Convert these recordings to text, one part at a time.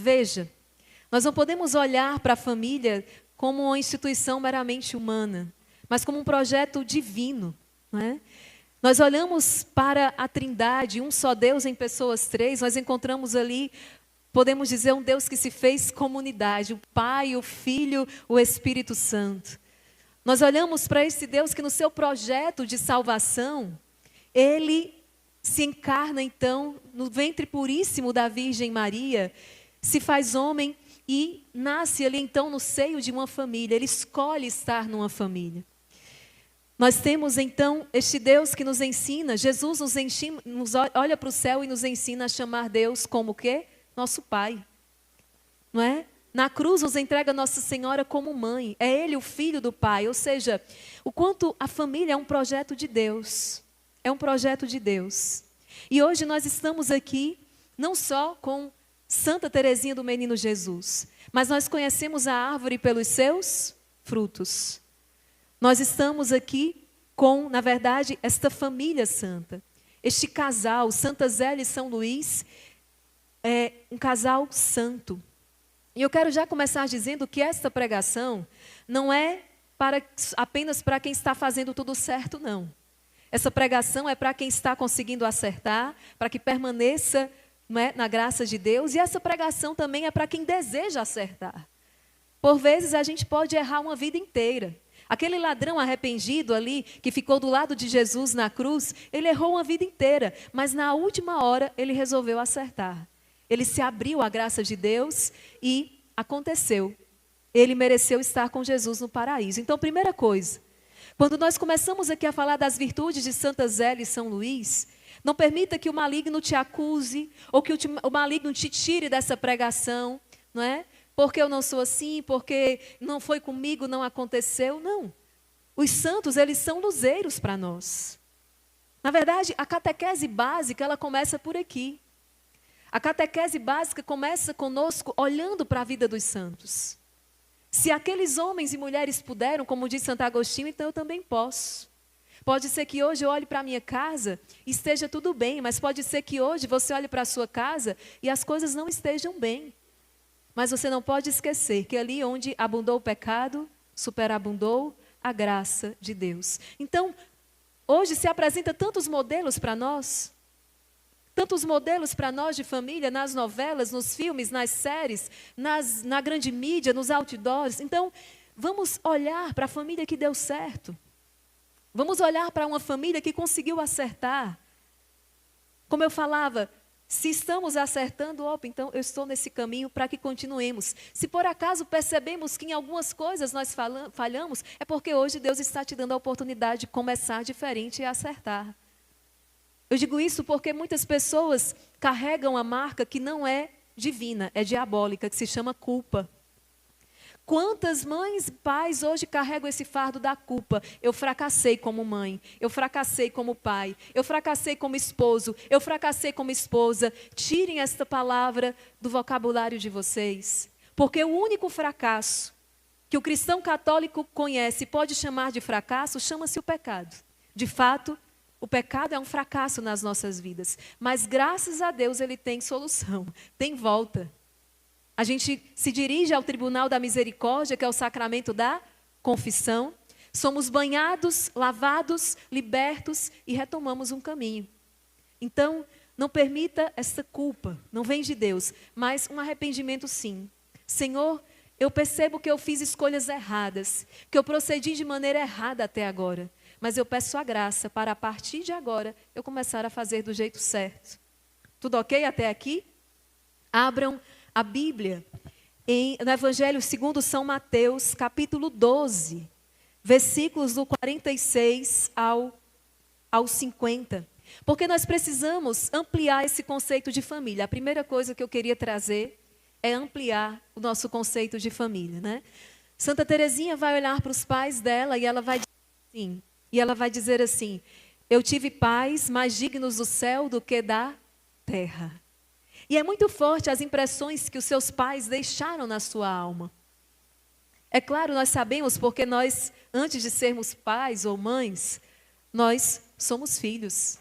Veja, nós não podemos olhar para a família como uma instituição meramente humana, mas como um projeto divino, não é? Nós olhamos para a Trindade, um só Deus em pessoas três, nós encontramos ali, podemos dizer, um Deus que se fez comunidade, o Pai, o Filho, o Espírito Santo. Nós olhamos para esse Deus que no seu projeto de salvação, Ele se encarna então no ventre puríssimo da Virgem Maria, se faz homem e nasce ali então no seio de uma família, Ele escolhe estar numa família. Nós temos então este Deus que nos ensina, Jesus nos olha para o céu e nos ensina a chamar Deus como o quê? Nosso Pai, não é? Na cruz nos entrega Nossa Senhora como mãe, é Ele o Filho do Pai, ou seja, o quanto a família é um projeto de Deus, é um projeto de Deus. E hoje nós estamos aqui, não só com Santa Teresinha do Menino Jesus, mas nós conhecemos a árvore pelos seus frutos. Nós estamos aqui com, na verdade, esta família santa. Este casal, Santa Zélia e São Luís, é um casal santo. E eu quero já começar dizendo que esta pregação não é apenas para quem está fazendo tudo certo, não. Essa pregação é para quem está conseguindo acertar, para que permaneça, não é, na graça de Deus. E essa pregação também é para quem deseja acertar. Por vezes a gente pode errar uma vida inteira. Aquele ladrão arrependido ali, que ficou do lado de Jesus na cruz, ele errou uma vida inteira, mas na última hora ele resolveu acertar. Ele se abriu à graça de Deus e aconteceu. Ele mereceu estar com Jesus no paraíso. Então, primeira coisa, quando nós começamos aqui a falar das virtudes de Santa Zélia e São Luís, não permita que o maligno te acuse, ou que o maligno te tire dessa pregação, não é? Porque eu não sou assim, porque não foi comigo, não aconteceu. Não. Os santos, eles são luzeiros para nós. Na verdade, a catequese básica, ela começa por aqui. A catequese básica começa conosco olhando para a vida dos santos. Se aqueles homens e mulheres puderam, como diz Santo Agostinho, então eu também posso. Pode ser que hoje eu olhe para a minha casa e esteja tudo bem, mas pode ser que hoje você olhe para a sua casa e as coisas não estejam bem. Mas você não pode esquecer que ali onde abundou o pecado, superabundou a graça de Deus. Então, hoje se apresenta tantos modelos para nós de família, nas novelas, nos filmes, nas séries, na grande mídia, nos outdoors. Então, vamos olhar para a família que deu certo. Vamos olhar para uma família que conseguiu acertar. Como eu falava, se estamos acertando, então eu estou nesse caminho para que continuemos. Se por acaso percebemos que em algumas coisas nós falhamos, é porque hoje Deus está te dando a oportunidade de começar diferente e acertar. Eu digo isso porque muitas pessoas carregam a marca que não é divina, é diabólica, que se chama culpa. Quantas mães e pais hoje carregam esse fardo da culpa? Eu fracassei como mãe, eu fracassei como pai, eu fracassei como esposo, eu fracassei como esposa. Tirem esta palavra do vocabulário de vocês. Porque o único fracasso que o cristão católico conhece e pode chamar de fracasso, chama-se o pecado. De fato, o pecado é um fracasso nas nossas vidas. Mas graças a Deus ele tem solução, tem volta. A gente se dirige ao tribunal da misericórdia, que é o sacramento da confissão. Somos banhados, lavados, libertos e retomamos um caminho. Então, não permita essa culpa, não vem de Deus, mas um arrependimento sim. Senhor, eu percebo que eu fiz escolhas erradas, que eu procedi de maneira errada até agora. Mas eu peço a graça para, a partir de agora, eu começar a fazer do jeito certo. Tudo ok até aqui? Abram a Bíblia no Evangelho segundo São Mateus, capítulo 12, versículos do 46 ao 50. Porque nós precisamos ampliar esse conceito de família. A primeira coisa que eu queria trazer é ampliar o nosso conceito de família, né? Santa Teresinha vai olhar para os pais dela e ela vai dizer assim, eu tive pais mais dignos do céu do que da terra. E é muito forte as impressões que os seus pais deixaram na sua alma. É claro, nós sabemos porque nós, antes de sermos pais ou mães, nós somos filhos.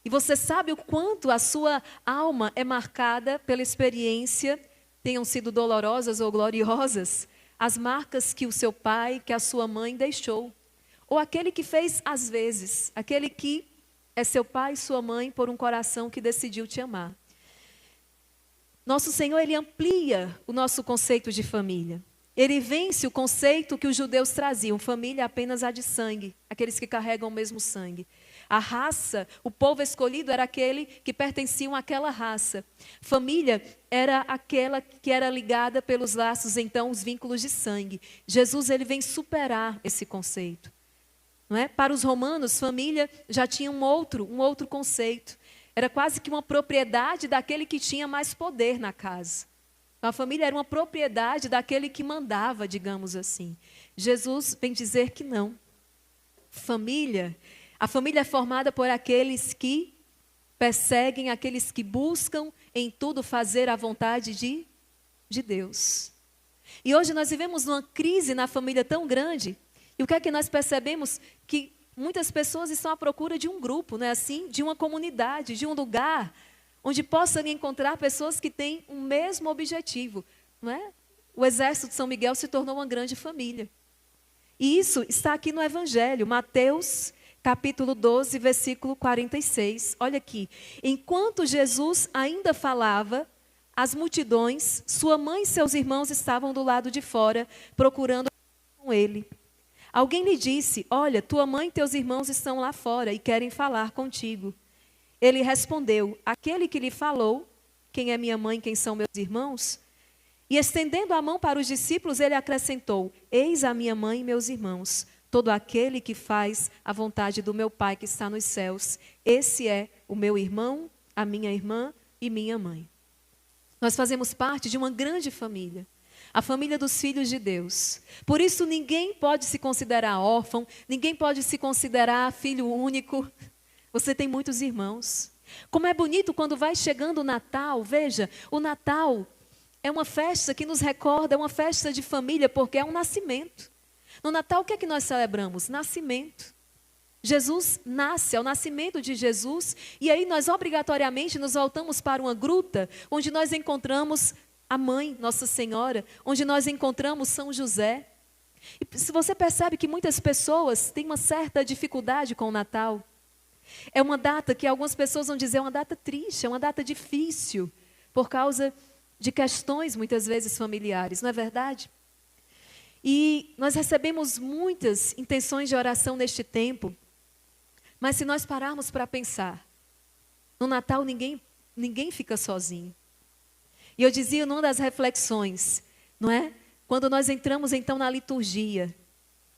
E você sabe o quanto a sua alma é marcada pela experiência tenham sido dolorosas ou gloriosas, as marcas que o seu pai, que a sua mãe deixou. Ou aquele que fez às vezes, aquele que é seu pai e sua mãe por um coração que decidiu te amar. Nosso Senhor, Ele amplia o nosso conceito de família. Ele vence o conceito que os judeus traziam, família apenas a de sangue, aqueles que carregam o mesmo sangue. A raça, o povo escolhido era aquele que pertenciam àquela raça. Família era aquela que era ligada pelos laços, então, os vínculos de sangue. Jesus, ele vem superar esse conceito. Não é? Para os romanos, família já tinha um outro conceito. Era quase que uma propriedade daquele que tinha mais poder na casa. A família era uma propriedade daquele que mandava, digamos assim. Jesus vem dizer que não. A família é formada por aqueles que perseguem, aqueles que buscam em tudo fazer a vontade de Deus. E hoje nós vivemos numa crise na família tão grande. E o que é que nós percebemos? Que muitas pessoas estão à procura de um grupo, não é assim? De uma comunidade, de um lugar onde possam encontrar pessoas que têm o mesmo objetivo, não é? O exército de São Miguel se tornou uma grande família. E isso está aqui no Evangelho, Mateus, capítulo 12, versículo 46. Olha aqui. Enquanto Jesus ainda falava, as multidões, sua mãe e seus irmãos estavam do lado de fora, procurando com ele. Alguém lhe disse: olha, tua mãe e teus irmãos estão lá fora e querem falar contigo. Ele respondeu: aquele que lhe falou, quem é minha mãe, quem são meus irmãos? E estendendo a mão para os discípulos, ele acrescentou: eis a minha mãe e meus irmãos. Todo aquele que faz a vontade do meu Pai que está nos céus, esse é o meu irmão, a minha irmã e minha mãe. Nós fazemos parte de uma grande família. A família dos filhos de Deus. Por isso ninguém pode se considerar órfão, ninguém pode se considerar filho único. Você tem muitos irmãos. Como é bonito quando vai chegando o Natal. Veja, o Natal é uma festa que nos recorda, é uma festa de família, porque é um nascimento. No Natal, o que é que nós celebramos? Nascimento. Jesus nasce, é o nascimento de Jesus, e aí nós obrigatoriamente nos voltamos para uma gruta, onde nós encontramos a mãe, Nossa Senhora, onde nós encontramos São José. E se você percebe que muitas pessoas têm uma certa dificuldade com o Natal, é uma data que algumas pessoas vão dizer é uma data triste, é uma data difícil, por causa de questões muitas vezes familiares, não é verdade? E nós recebemos muitas intenções de oração neste tempo, mas se nós pararmos para pensar, no Natal ninguém fica sozinho. E eu dizia numa das reflexões, não é? Quando nós entramos então na liturgia,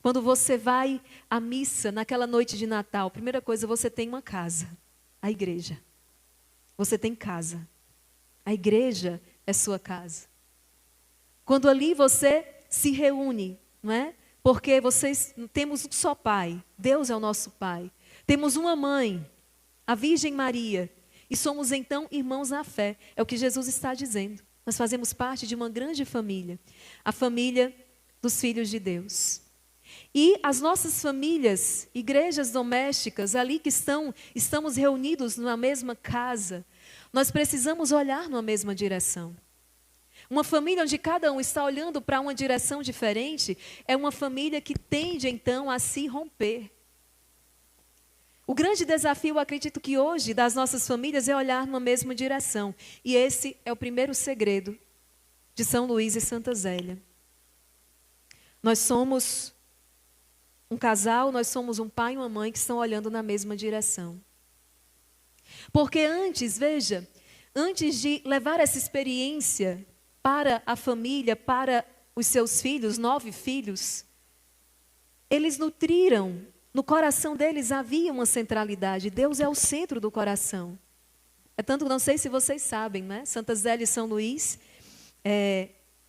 quando você vai à missa naquela noite de Natal, primeira coisa, você tem uma casa, a igreja. Você tem casa. A igreja é sua casa. Quando ali você se reúne, não é? Porque temos um só Pai, Deus é o nosso Pai. Temos uma mãe, a Virgem Maria. E somos então irmãos na fé. É o que Jesus está dizendo. Nós fazemos parte de uma grande família. A família dos filhos de Deus. E as nossas famílias, igrejas domésticas, ali que estamos reunidos na mesma casa, nós precisamos olhar numa mesma direção. Uma família onde cada um está olhando para uma direção diferente, é uma família que tende então a se romper. O grande desafio, eu acredito que hoje, das nossas famílias é olhar numa mesma direção. E esse é o primeiro segredo de São Luís e Santa Zélia. Nós somos um casal, nós somos um pai e uma mãe que estão olhando na mesma direção. Porque antes, veja, antes de levar essa experiência para a família, para os seus filhos, 9 filhos, eles nutriram. No coração deles havia uma centralidade. Deus é o centro do coração. É tanto que não sei se vocês sabem, né? Santa Zélia e São Luís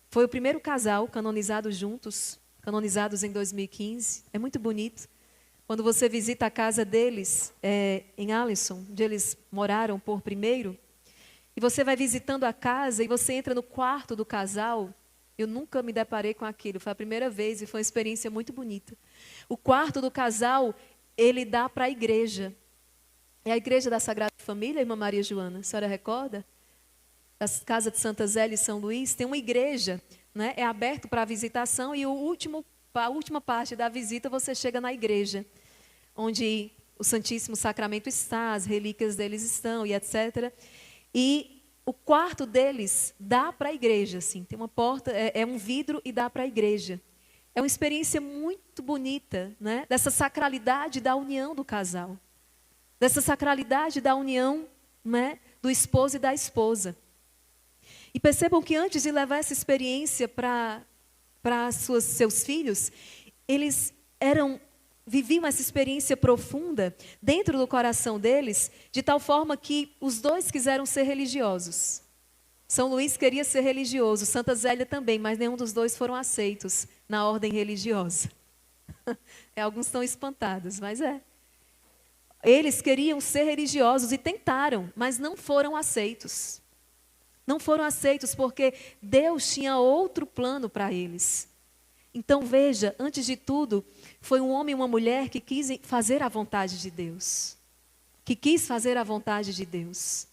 foi o primeiro casal canonizado juntos, canonizados em 2015. É muito bonito. Quando você visita a casa deles, em Alisson, onde eles moraram por primeiro, e você vai visitando a casa e você entra no quarto do casal. Eu nunca me deparei com aquilo, foi a primeira vez e foi uma experiência muito bonita. O quarto do casal, ele dá para a igreja. É a igreja da Sagrada Família, irmã Maria Joana, a senhora recorda? da Casa de Santa Zélia e São Luís, tem uma igreja, né? É aberto para visitação e a última parte da visita você chega na igreja, onde o Santíssimo Sacramento está, as relíquias deles estão e etc. E o quarto deles dá para a igreja, assim, tem uma porta, é um vidro e dá para a igreja. É uma experiência muito bonita, né? Dessa sacralidade da união do casal. Dessa sacralidade da união, né? Do esposo e da esposa. E percebam que antes de levar essa experiência para seus filhos, eles viviam essa experiência profunda dentro do coração deles, de tal forma que os dois quiseram ser religiosos. São Luís queria ser religioso, Santa Zélia também, mas nenhum dos dois foram aceitos na ordem religiosa. Alguns estão espantados, mas é. Eles queriam ser religiosos e tentaram, mas não foram aceitos. Não foram aceitos porque Deus tinha outro plano para eles. Então veja, antes de tudo, foi um homem e uma mulher que quis fazer a vontade de Deus. Que quis fazer a vontade de Deus.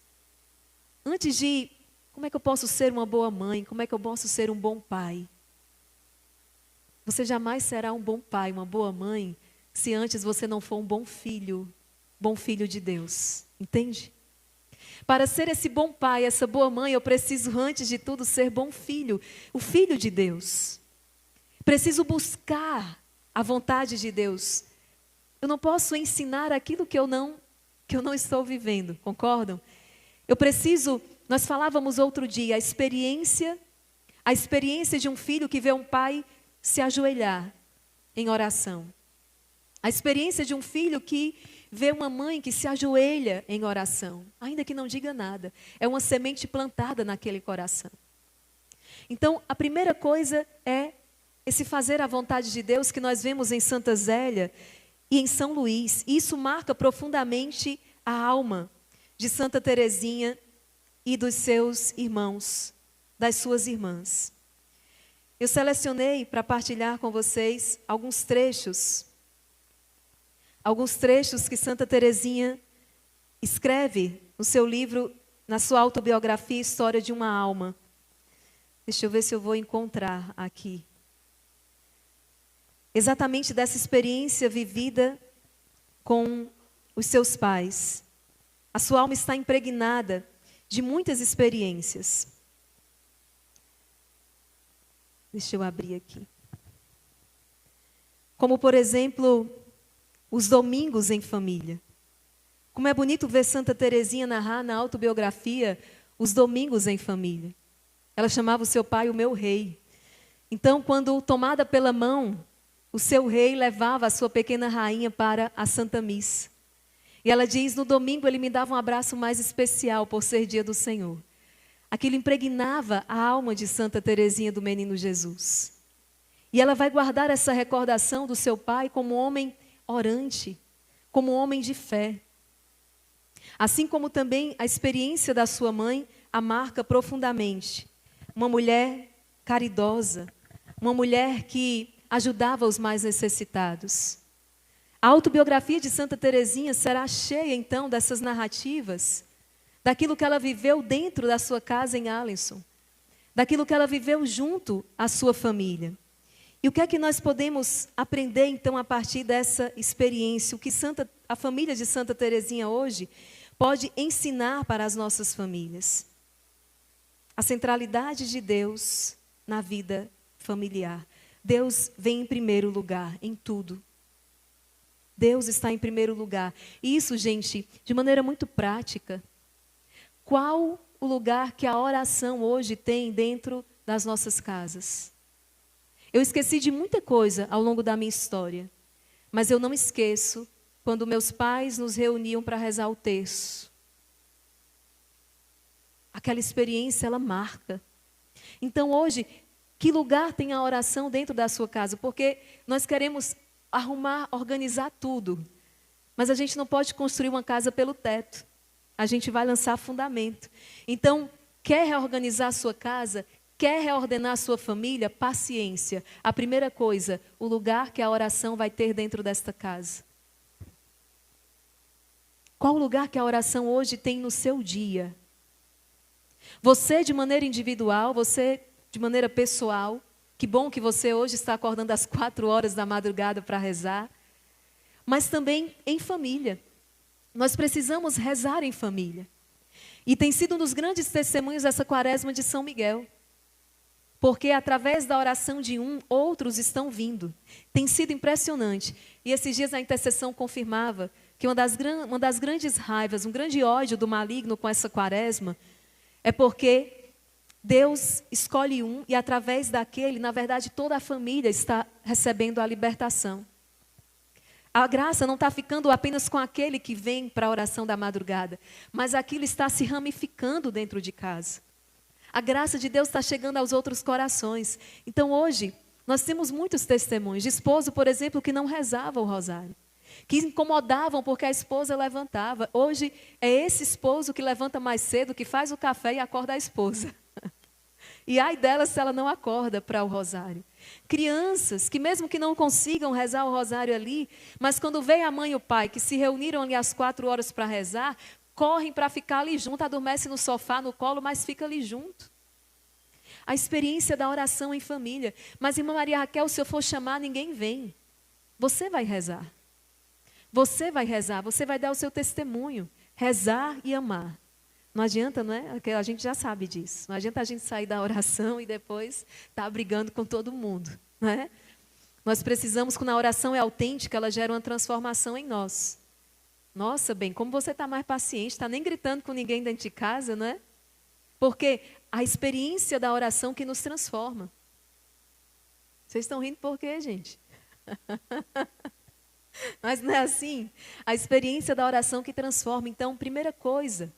Antes de, como é que eu posso ser uma boa mãe? Como é que eu posso ser um bom pai? Você jamais será um bom pai, uma boa mãe, se antes você não for um bom filho de Deus. Entende? Para ser esse bom pai, essa boa mãe, eu preciso, antes de tudo, ser bom filho, o filho de Deus. Preciso buscar a vontade de Deus. Eu não posso ensinar aquilo que eu não estou vivendo, concordam? Eu preciso, nós falávamos outro dia, a experiência de um filho que vê um pai se ajoelhar em oração. A experiência de um filho que vê uma mãe que se ajoelha em oração, ainda que não diga nada. É uma semente plantada naquele coração. Então, a primeira coisa é esse fazer a vontade de Deus que nós vemos em Santa Zélia e em São Luís. Isso marca profundamente a alma de Santa Teresinha e dos seus irmãos, das suas irmãs. Eu selecionei para partilhar com vocês alguns trechos que Santa Teresinha escreve no seu livro, na sua autobiografia, História de uma Alma. Deixa eu ver se eu vou encontrar aqui. Exatamente dessa experiência vivida com os seus pais. A sua alma está impregnada de muitas experiências. Deixa eu abrir aqui. Como, por exemplo, os domingos em família. Como é bonito ver Santa Teresinha narrar na autobiografia os domingos em família. Ela chamava o seu pai o meu rei. Então, quando tomada pela mão, o seu rei levava a sua pequena rainha para a Santa Missa. E ela diz, no domingo ele me dava um abraço mais especial por ser dia do Senhor. Aquilo impregnava a alma de Santa Teresinha do Menino Jesus. E ela vai guardar essa recordação do seu pai como homem orante, como homem de fé. Assim como também a experiência da sua mãe a marca profundamente. Uma mulher caridosa, uma mulher que ajudava os mais necessitados. A autobiografia de Santa Teresinha será cheia, então, dessas narrativas, daquilo que ela viveu dentro da sua casa em Alençon, daquilo que ela viveu junto à sua família. E o que é que nós podemos aprender, então, a partir dessa experiência? O que a família de Santa Teresinha hoje pode ensinar para as nossas famílias? A centralidade de Deus na vida familiar. Deus vem em primeiro lugar em tudo. Deus está em primeiro lugar. E isso, gente, de maneira muito prática. Qual o lugar que a oração hoje tem dentro das nossas casas? Eu esqueci de muita coisa ao longo da minha história, mas eu não esqueço quando meus pais nos reuniam para rezar o terço. Aquela experiência, ela marca. Então hoje, que lugar tem a oração dentro da sua casa? Porque nós queremos arrumar, organizar tudo, mas a gente não pode construir uma casa pelo teto. A gente vai lançar fundamento. Então, quer reorganizar a sua casa? Quer reordenar a sua família? Paciência. A primeira coisa, o lugar que a oração vai ter dentro desta casa. Qual o lugar que a oração hoje tem no seu dia? Você de maneira individual, você de maneira pessoal. Que bom que você hoje está acordando às 4 horas da madrugada para rezar. Mas também em família. Nós precisamos rezar em família. E tem sido um dos grandes testemunhos dessa quaresma de São Miguel. Porque através da oração de um, outros estão vindo. Tem sido impressionante. E esses dias a intercessão confirmava que uma das grandes raivas, um grande ódio do maligno com essa quaresma, é porque Deus escolhe um e através daquele, na verdade, toda a família está recebendo a libertação. A graça não está ficando apenas com aquele que vem para a oração da madrugada, mas aquilo está se ramificando dentro de casa. A graça de Deus está chegando aos outros corações. Então hoje, nós temos muitos testemunhos de esposo, por exemplo, que não rezava o rosário. Que incomodavam porque a esposa levantava. Hoje é esse esposo que levanta mais cedo, que faz o café e acorda a esposa. E ai dela se ela não acorda para o rosário. Crianças que mesmo que não consigam rezar o rosário ali, mas quando vem a mãe e o pai, que se reuniram ali às 4 horas para rezar, correm para ficar ali junto, adormece no sofá, no colo, mas fica ali junto. A experiência da oração em família. Mas, irmã Maria Raquel, se eu for chamar, ninguém vem. Você vai rezar. Você vai rezar, você vai dar o seu testemunho. Rezar e amar. Não adianta, não é? Porque a gente já sabe disso. Não adianta a gente sair da oração e depois estar brigando com todo mundo. Não é? Nós precisamos, quando a oração é autêntica, ela gera uma transformação em nós. Nossa, bem, como você está mais paciente, está nem gritando com ninguém dentro de casa, não é? Porque a experiência da oração que nos transforma. Vocês estão rindo por quê, gente? Mas não é assim? A experiência da oração que transforma. Então, primeira coisa,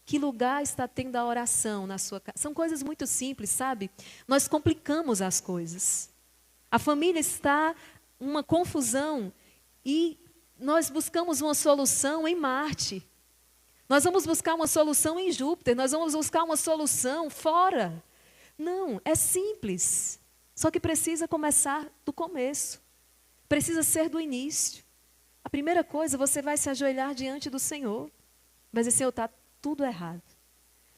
que lugar está tendo a oração na sua casa? São coisas muito simples, sabe? Nós complicamos as coisas. A família está uma confusão e nós buscamos uma solução em Marte. Nós vamos buscar uma solução em Júpiter. Nós vamos buscar uma solução fora. Não, é simples. Só que precisa começar do começo. Precisa ser do início. A primeira coisa, você vai se ajoelhar diante do Senhor. Vai dizer, Senhor, está tudo errado.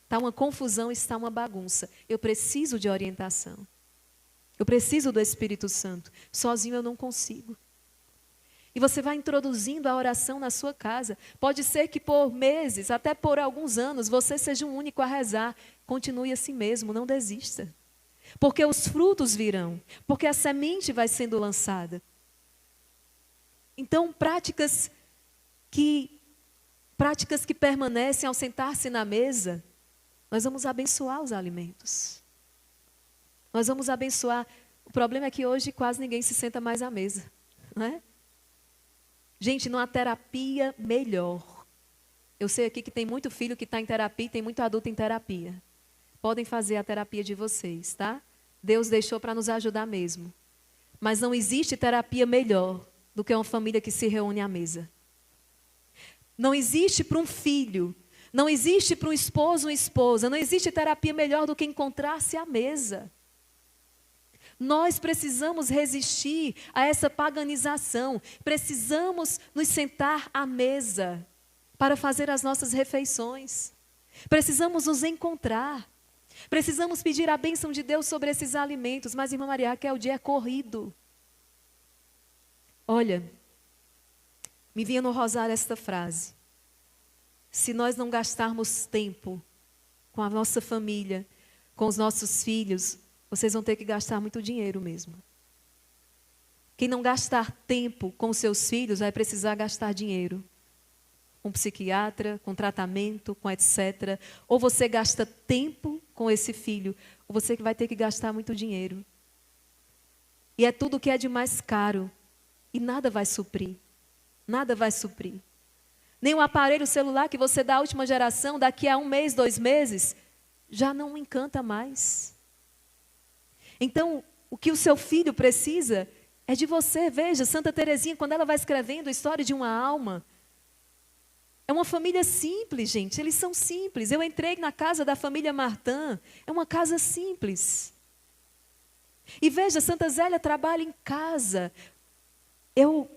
Está uma confusão, está uma bagunça. Eu preciso de orientação. Eu preciso do Espírito Santo. Sozinho eu não consigo. E você vai introduzindo a oração na sua casa. Pode ser que por meses, até por alguns anos, você seja o único a rezar. Continue assim mesmo, não desista. Porque os frutos virão. Porque a semente vai sendo lançada. Então, práticas que permanecem ao sentar-se na mesa, nós vamos abençoar os alimentos. Nós vamos abençoar. O problema é que hoje quase ninguém se senta mais à mesa, não é? Gente, numa terapia melhor. Eu sei aqui que tem muito filho que está em terapia e tem muito adulto em terapia. Podem fazer a terapia de vocês, tá? Deus deixou para nos ajudar mesmo. Mas não existe terapia melhor do que uma família que se reúne à mesa. Não existe para um filho, não existe para um esposo, uma esposa, não existe terapia melhor do que encontrar-se à mesa. Nós precisamos resistir a essa paganização. Precisamos nos sentar à mesa para fazer as nossas refeições. Precisamos nos encontrar. Precisamos pedir a bênção de Deus sobre esses alimentos. Mas, irmã Maria Raquel, o dia é corrido. Olha, me vinha no rosário esta frase. Se nós não gastarmos tempo com a nossa família, com os nossos filhos, vocês vão ter que gastar muito dinheiro mesmo. Quem não gastar tempo com seus filhos vai precisar gastar dinheiro. Com psiquiatra, com tratamento, com etc. Ou você gasta tempo com esse filho, ou você vai ter que gastar muito dinheiro. E é tudo que é de mais caro. E nada vai suprir. Nada vai suprir. Nem o aparelho celular que você dá à última geração, daqui a 1 mês, 2 meses, já não encanta mais. Então, o que o seu filho precisa é de você. Veja, Santa Teresinha, quando ela vai escrevendo a história de uma alma, é uma família simples, gente. Eles são simples. Eu entrei na casa da família Martin. É uma casa simples. E veja, Santa Zélia trabalha em casa. Eu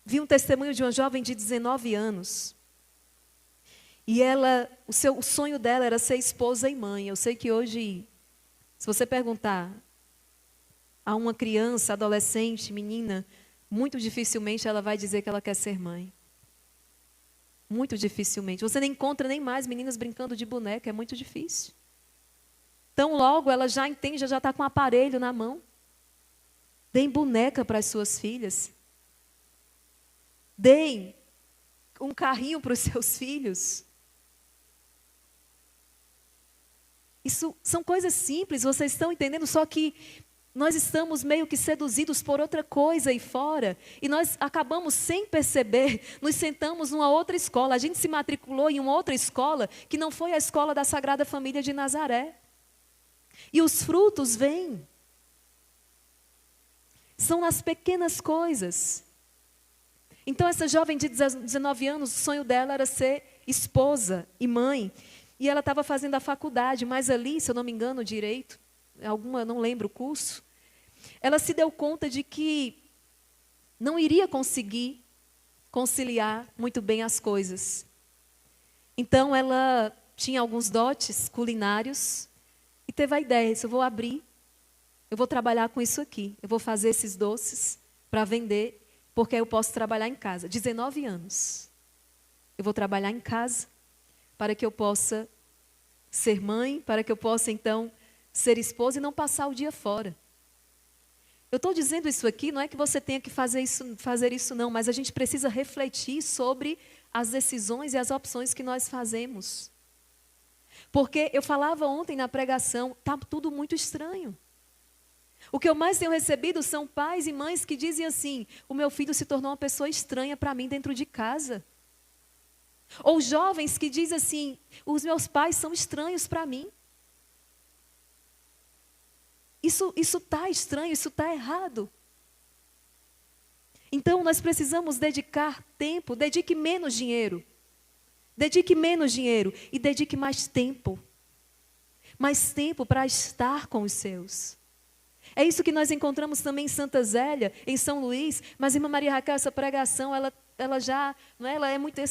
vi um testemunho de uma jovem de 19 anos. E o sonho dela era ser esposa e mãe. Eu sei que hoje, se você perguntar a uma criança, adolescente, menina, muito dificilmente ela vai dizer que ela quer ser mãe. Muito dificilmente. Você nem encontra nem mais meninas brincando de boneca, é muito difícil. Tão logo ela já entende, já está com um aparelho na mão. Deem boneca para as suas filhas. Deem um carrinho para os seus filhos. Isso são coisas simples, vocês estão entendendo? Só que nós estamos meio que seduzidos por outra coisa aí fora. E nós acabamos, sem perceber, nos sentamos numa outra escola. A gente se matriculou em uma outra escola que não foi a escola da Sagrada Família de Nazaré. E os frutos vêm. São nas pequenas coisas. Então essa jovem de 19 anos, o sonho dela era ser esposa e mãe. E ela estava fazendo a faculdade, mas ali, se eu não me engano, direito, não lembro o curso, ela se deu conta de que não iria conseguir conciliar muito bem as coisas. Então ela tinha alguns dotes culinários e teve a ideia, eu vou abrir, eu vou trabalhar com isso aqui, eu vou fazer esses doces para vender, porque aí eu posso trabalhar em casa. 19 anos. Eu vou trabalhar em casa para que eu possa ser mãe, para que eu possa, então, ser esposa e não passar o dia fora. Eu estou dizendo isso aqui, não é que você tenha que fazer isso não, mas a gente precisa refletir sobre as decisões e as opções que nós fazemos. Porque eu falava ontem na pregação, está tudo muito estranho. O que eu mais tenho recebido são pais e mães que dizem assim, o meu filho se tornou uma pessoa estranha para mim dentro de casa. Ou jovens que dizem assim, os meus pais são estranhos para mim. Isso está estranho, isso está errado. Então nós precisamos dedicar tempo, dedique menos dinheiro. Dedique menos dinheiro e dedique mais tempo. Mais tempo para estar com os seus. É isso que nós encontramos também em Santa Zélia, em São Luís. Mas, irmã Maria Raquel, essa pregação, ela já, não é,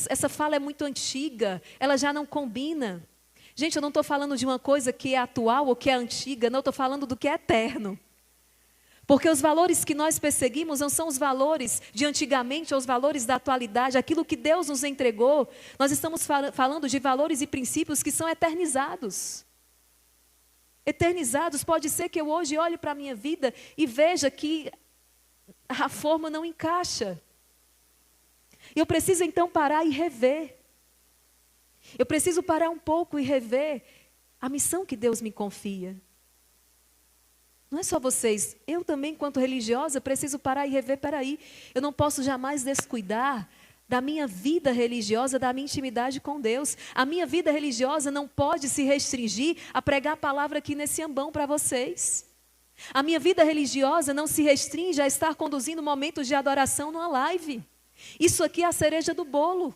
essa fala é muito antiga, ela já não combina. Gente, eu não estou falando de uma coisa que é atual ou que é antiga, não, estou falando do que é eterno. Porque os valores que nós perseguimos não são os valores de antigamente ou os valores da atualidade, aquilo que Deus nos entregou. Nós estamos falando de valores e princípios que são eternizados. Eternizados, pode ser que eu hoje olhe para a minha vida e veja que a forma não encaixa. E eu preciso então parar e rever. Eu preciso parar um pouco e rever a missão que Deus me confia. Não é só vocês, eu também, enquanto religiosa, preciso parar e rever, peraí, eu não posso jamais descuidar da minha vida religiosa, da minha intimidade com Deus. A minha vida religiosa não pode se restringir a pregar a palavra aqui nesse ambão para vocês. A minha vida religiosa não se restringe a estar conduzindo momentos de adoração numa live. Isso aqui é a cereja do bolo.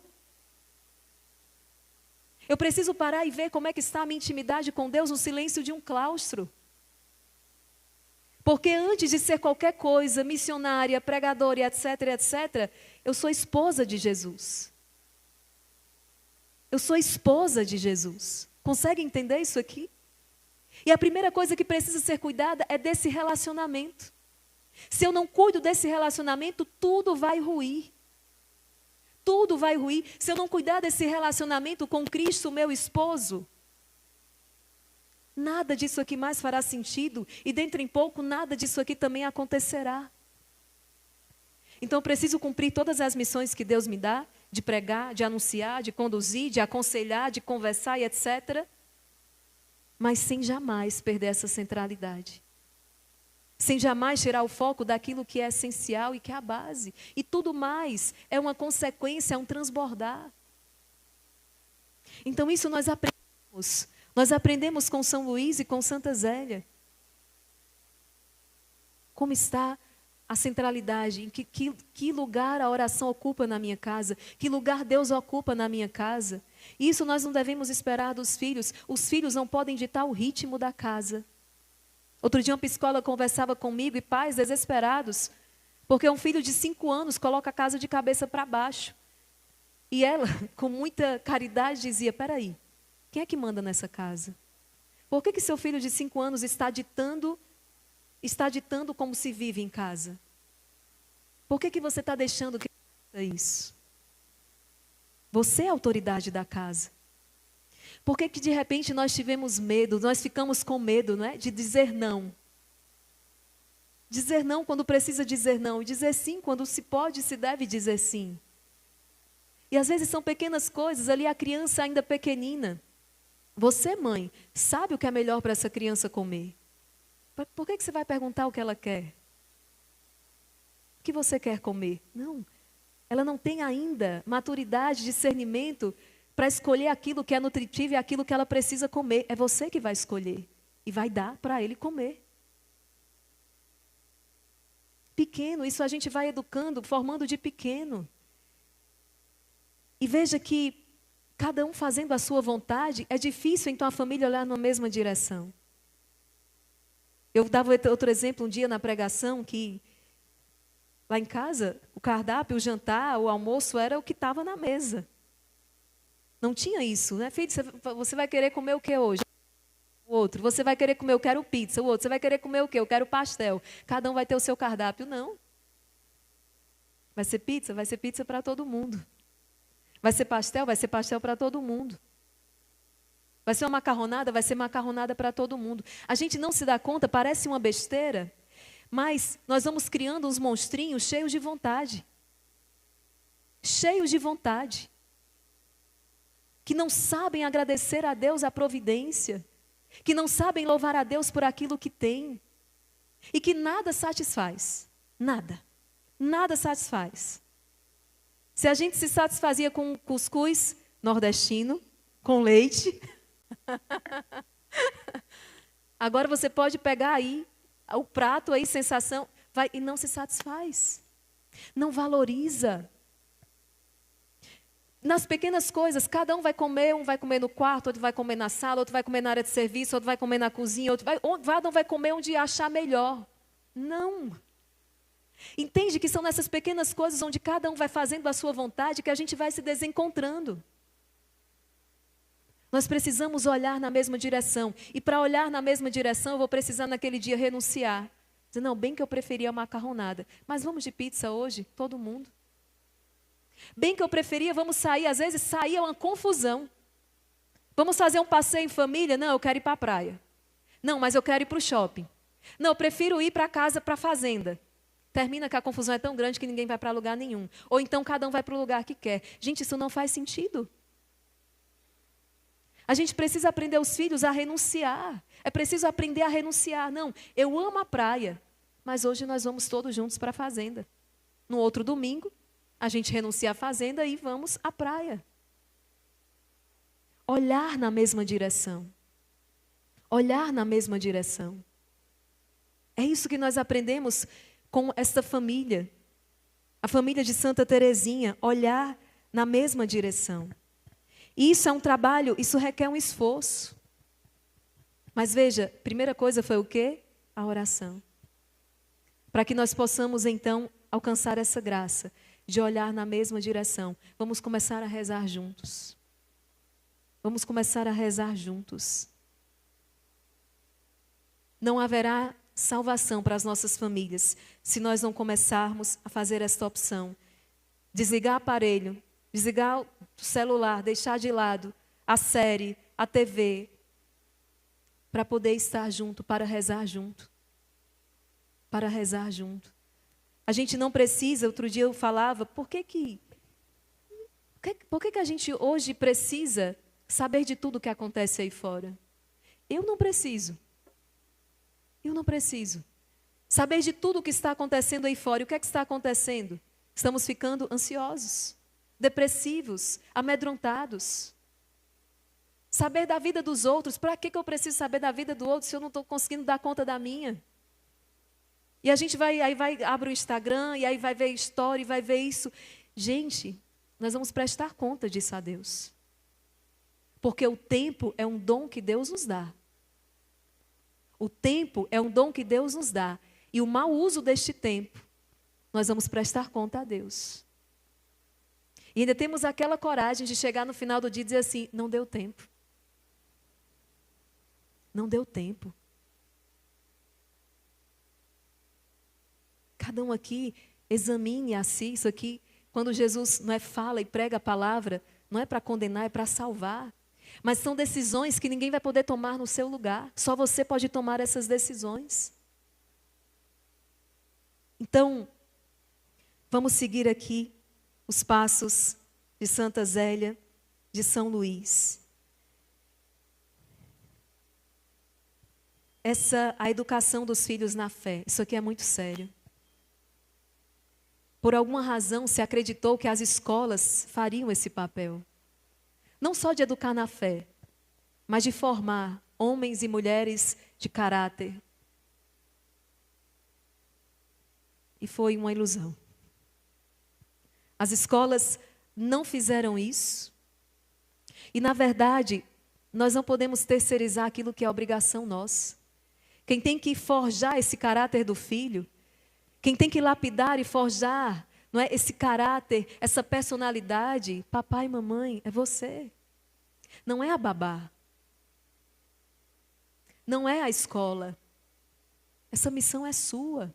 Eu preciso parar e ver como é que está a minha intimidade com Deus no silêncio de um claustro. Porque antes de ser qualquer coisa, missionária, pregadora, etc., etc., eu sou esposa de Jesus. Eu sou esposa de Jesus. Consegue entender isso aqui? E a primeira coisa que precisa ser cuidada é desse relacionamento. Se eu não cuido desse relacionamento, tudo vai ruir. Tudo vai ruir. Se eu não cuidar desse relacionamento com Cristo, meu esposo, nada disso aqui mais fará sentido e dentro em pouco nada disso aqui também acontecerá. Então eu preciso cumprir todas as missões que Deus me dá, de pregar, de anunciar, de conduzir, de aconselhar, de conversar e etc. Mas sem jamais perder essa centralidade. Sem jamais tirar o foco daquilo que é essencial e que é a base. E tudo mais é uma consequência, é um transbordar. Então isso nós aprendemos. Nós aprendemos com São Luís e com Santa Zélia. Como está a centralidade, em que lugar a oração ocupa na minha casa, que lugar Deus ocupa na minha casa. E isso nós não devemos esperar dos filhos. Os filhos não podem ditar o ritmo da casa. Outro dia uma psicóloga conversava comigo e pais desesperados, porque um filho de 5 anos coloca a casa de cabeça para baixo. E ela, com muita caridade, dizia: peraí, quem é que manda nessa casa? Por que seu filho de 5 anos está ditando como se vive em casa? Por que você está deixando que ele faça isso? Você é a autoridade da casa. Por que de repente nós tivemos medo, nós ficamos com medo, não é? De dizer não. Dizer não quando precisa dizer não. E dizer sim quando se pode e se deve dizer sim. E às vezes são pequenas coisas, ali a criança ainda pequenina. Você, mãe, sabe o que é melhor para essa criança comer. Por que você vai perguntar o que ela quer? O que você quer comer? Não. Ela não tem ainda maturidade, discernimento para escolher aquilo que é nutritivo e aquilo que ela precisa comer. É você que vai escolher e vai dar para ele comer. Pequeno, isso a gente vai educando, formando de pequeno. E veja que cada um fazendo a sua vontade, é difícil então a família olhar na mesma direção. Eu dava outro exemplo um dia na pregação que lá em casa, o cardápio, o jantar, o almoço era o que estava na mesa. Não tinha isso, né? Filho, você vai querer comer o que hoje? O outro. Você vai querer comer, eu quero pizza. O outro, você vai querer comer o quê? Eu quero pastel. Cada um vai ter o seu cardápio. Não. Vai ser pizza para todo mundo. Vai ser pastel para todo mundo. Vai ser uma macarronada, vai ser macarronada para todo mundo. A gente não se dá conta, parece uma besteira, mas nós vamos criando uns monstrinhos cheios de vontade. Cheios de vontade. Que não sabem agradecer a Deus a providência. Que não sabem louvar a Deus por aquilo que tem. E que nada satisfaz. Nada. Nada satisfaz. Se a gente se satisfazia com cuscuz nordestino, com leite, agora você pode pegar aí o prato, aí sensação, vai, e não se satisfaz. Não valoriza. Nas pequenas coisas, cada um vai comer no quarto, outro vai comer na sala, outro vai comer na área de serviço, outro vai comer na cozinha, cada um vai comer onde achar melhor. Não. Entende que são nessas pequenas coisas onde cada um vai fazendo a sua vontade que a gente vai se desencontrando. Nós precisamos olhar na mesma direção. E para olhar na mesma direção, eu vou precisar naquele dia renunciar. Dizer, não, bem que eu preferia a macarronada. Mas vamos de pizza hoje? Todo mundo. Bem que eu preferia, vamos sair. Às vezes sair é uma confusão. Vamos fazer um passeio em família? Não, eu quero ir para a praia. Não, mas eu quero ir para o shopping. Não, eu prefiro ir para casa, para a fazenda. Termina que a confusão é tão grande que ninguém vai para lugar nenhum. Ou então cada um vai para o lugar que quer. Gente, isso não faz sentido. A gente precisa aprender os filhos a renunciar. É preciso aprender a renunciar. Não, eu amo a praia, mas hoje nós vamos todos juntos para a fazenda. No outro domingo, a gente renuncia à fazenda e vamos à praia. Olhar na mesma direção. Olhar na mesma direção. É isso que nós aprendemos com esta família. A família de Santa Teresinha. Olhar na mesma direção. E isso é um trabalho, isso requer um esforço. Mas veja, a primeira coisa foi o quê? A oração. Para que nós possamos então alcançar essa graça de olhar na mesma direção. Vamos começar a rezar juntos. Vamos começar a rezar juntos. Não haverá salvação para as nossas famílias se nós não começarmos a fazer esta opção. Desligar o aparelho, desligar o celular, deixar de lado a série, a TV, para poder estar junto, para rezar junto. Para rezar junto. A gente não precisa, outro dia eu falava, por que a gente hoje precisa saber de tudo o que acontece aí fora? Eu não preciso. Eu não preciso. Saber de tudo o que está acontecendo aí fora. E o que é que está acontecendo? Estamos ficando ansiosos, depressivos, amedrontados. Saber da vida dos outros. Para que eu preciso saber da vida do outro se eu não estou conseguindo dar conta da minha? E a gente abre o Instagram, e aí vai ver história, e vai ver isso. Gente, nós vamos prestar conta disso a Deus. Porque o tempo é um dom que Deus nos dá. O tempo é um dom que Deus nos dá. E o mau uso deste tempo, nós vamos prestar conta a Deus. E ainda temos aquela coragem de chegar no final do dia e dizer assim, não deu tempo. Não deu tempo. Cada um aqui examine a si isso aqui. Quando Jesus fala e prega a palavra, não é para condenar, é para salvar. Mas são decisões que ninguém vai poder tomar no seu lugar. Só você pode tomar essas decisões. Então, vamos seguir aqui os passos de Santa Zélia, de São Luís. A educação dos filhos na fé, isso aqui é muito sério. Por alguma razão se acreditou que as escolas fariam esse papel. Não só de educar na fé, mas de formar homens e mulheres de caráter. E foi uma ilusão. As escolas não fizeram isso. E, na verdade, nós não podemos terceirizar aquilo que é obrigação nossa. Quem tem que forjar esse caráter do filho, quem tem que lapidar e forjar, não é, esse caráter, essa personalidade, papai e mamãe, é você. Não é a babá. Não é a escola. Essa missão é sua.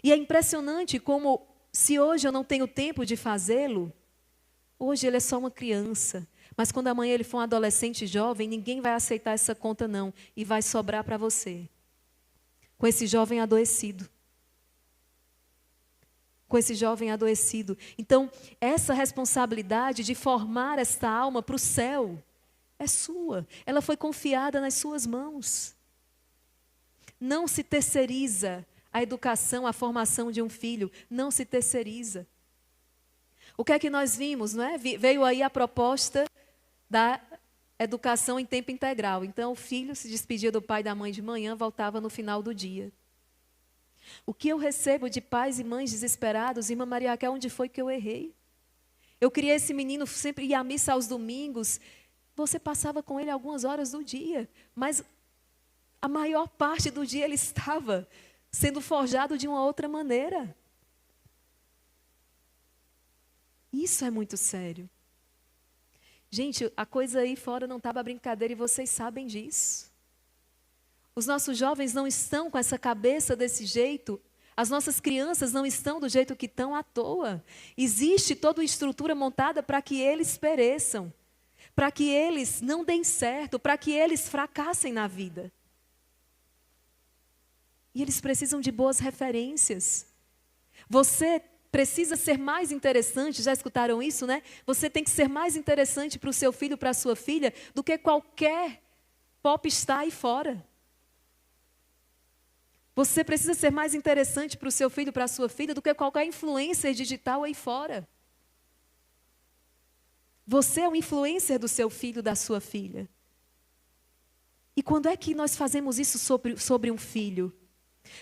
E é impressionante como, se hoje eu não tenho tempo de fazê-lo, hoje ele é só uma criança. Mas quando amanhã ele for um adolescente jovem, ninguém vai aceitar essa conta não. E vai sobrar para você. Com esse jovem adoecido. Com esse jovem adoecido. Então, essa responsabilidade de formar esta alma para o céu é sua. Ela foi confiada nas suas mãos. Não se terceiriza a educação, a formação de um filho. Não se terceiriza. O que é que nós vimos, não é? Veio aí a proposta da educação em tempo integral. Então, o filho se despedia do pai e da mãe de manhã, voltava no final do dia. O que eu recebo de pais e mães desesperados, irmã Maria Raquel, onde foi que eu errei? Eu criei esse menino, sempre ia à missa aos domingos. Você passava com ele algumas horas do dia, mas a maior parte do dia ele estava sendo forjado de uma outra maneira. Isso é muito sério. Gente, a coisa aí fora não estava brincadeira e vocês sabem disso. Os nossos jovens não estão com essa cabeça desse jeito. As nossas crianças não estão do jeito que estão à toa. Existe toda uma estrutura montada para que eles pereçam. Para que eles não deem certo, para que eles fracassem na vida. E eles precisam de boas referências. Você precisa ser mais interessante, já escutaram isso, né? Você tem que ser mais interessante para o seu filho, para a sua filha, do que qualquer popstar aí fora. Você precisa ser mais interessante para o seu filho, para a sua filha, do que qualquer influencer digital aí fora. Você é o influencer do seu filho, da sua filha. E quando é que nós fazemos isso sobre um filho?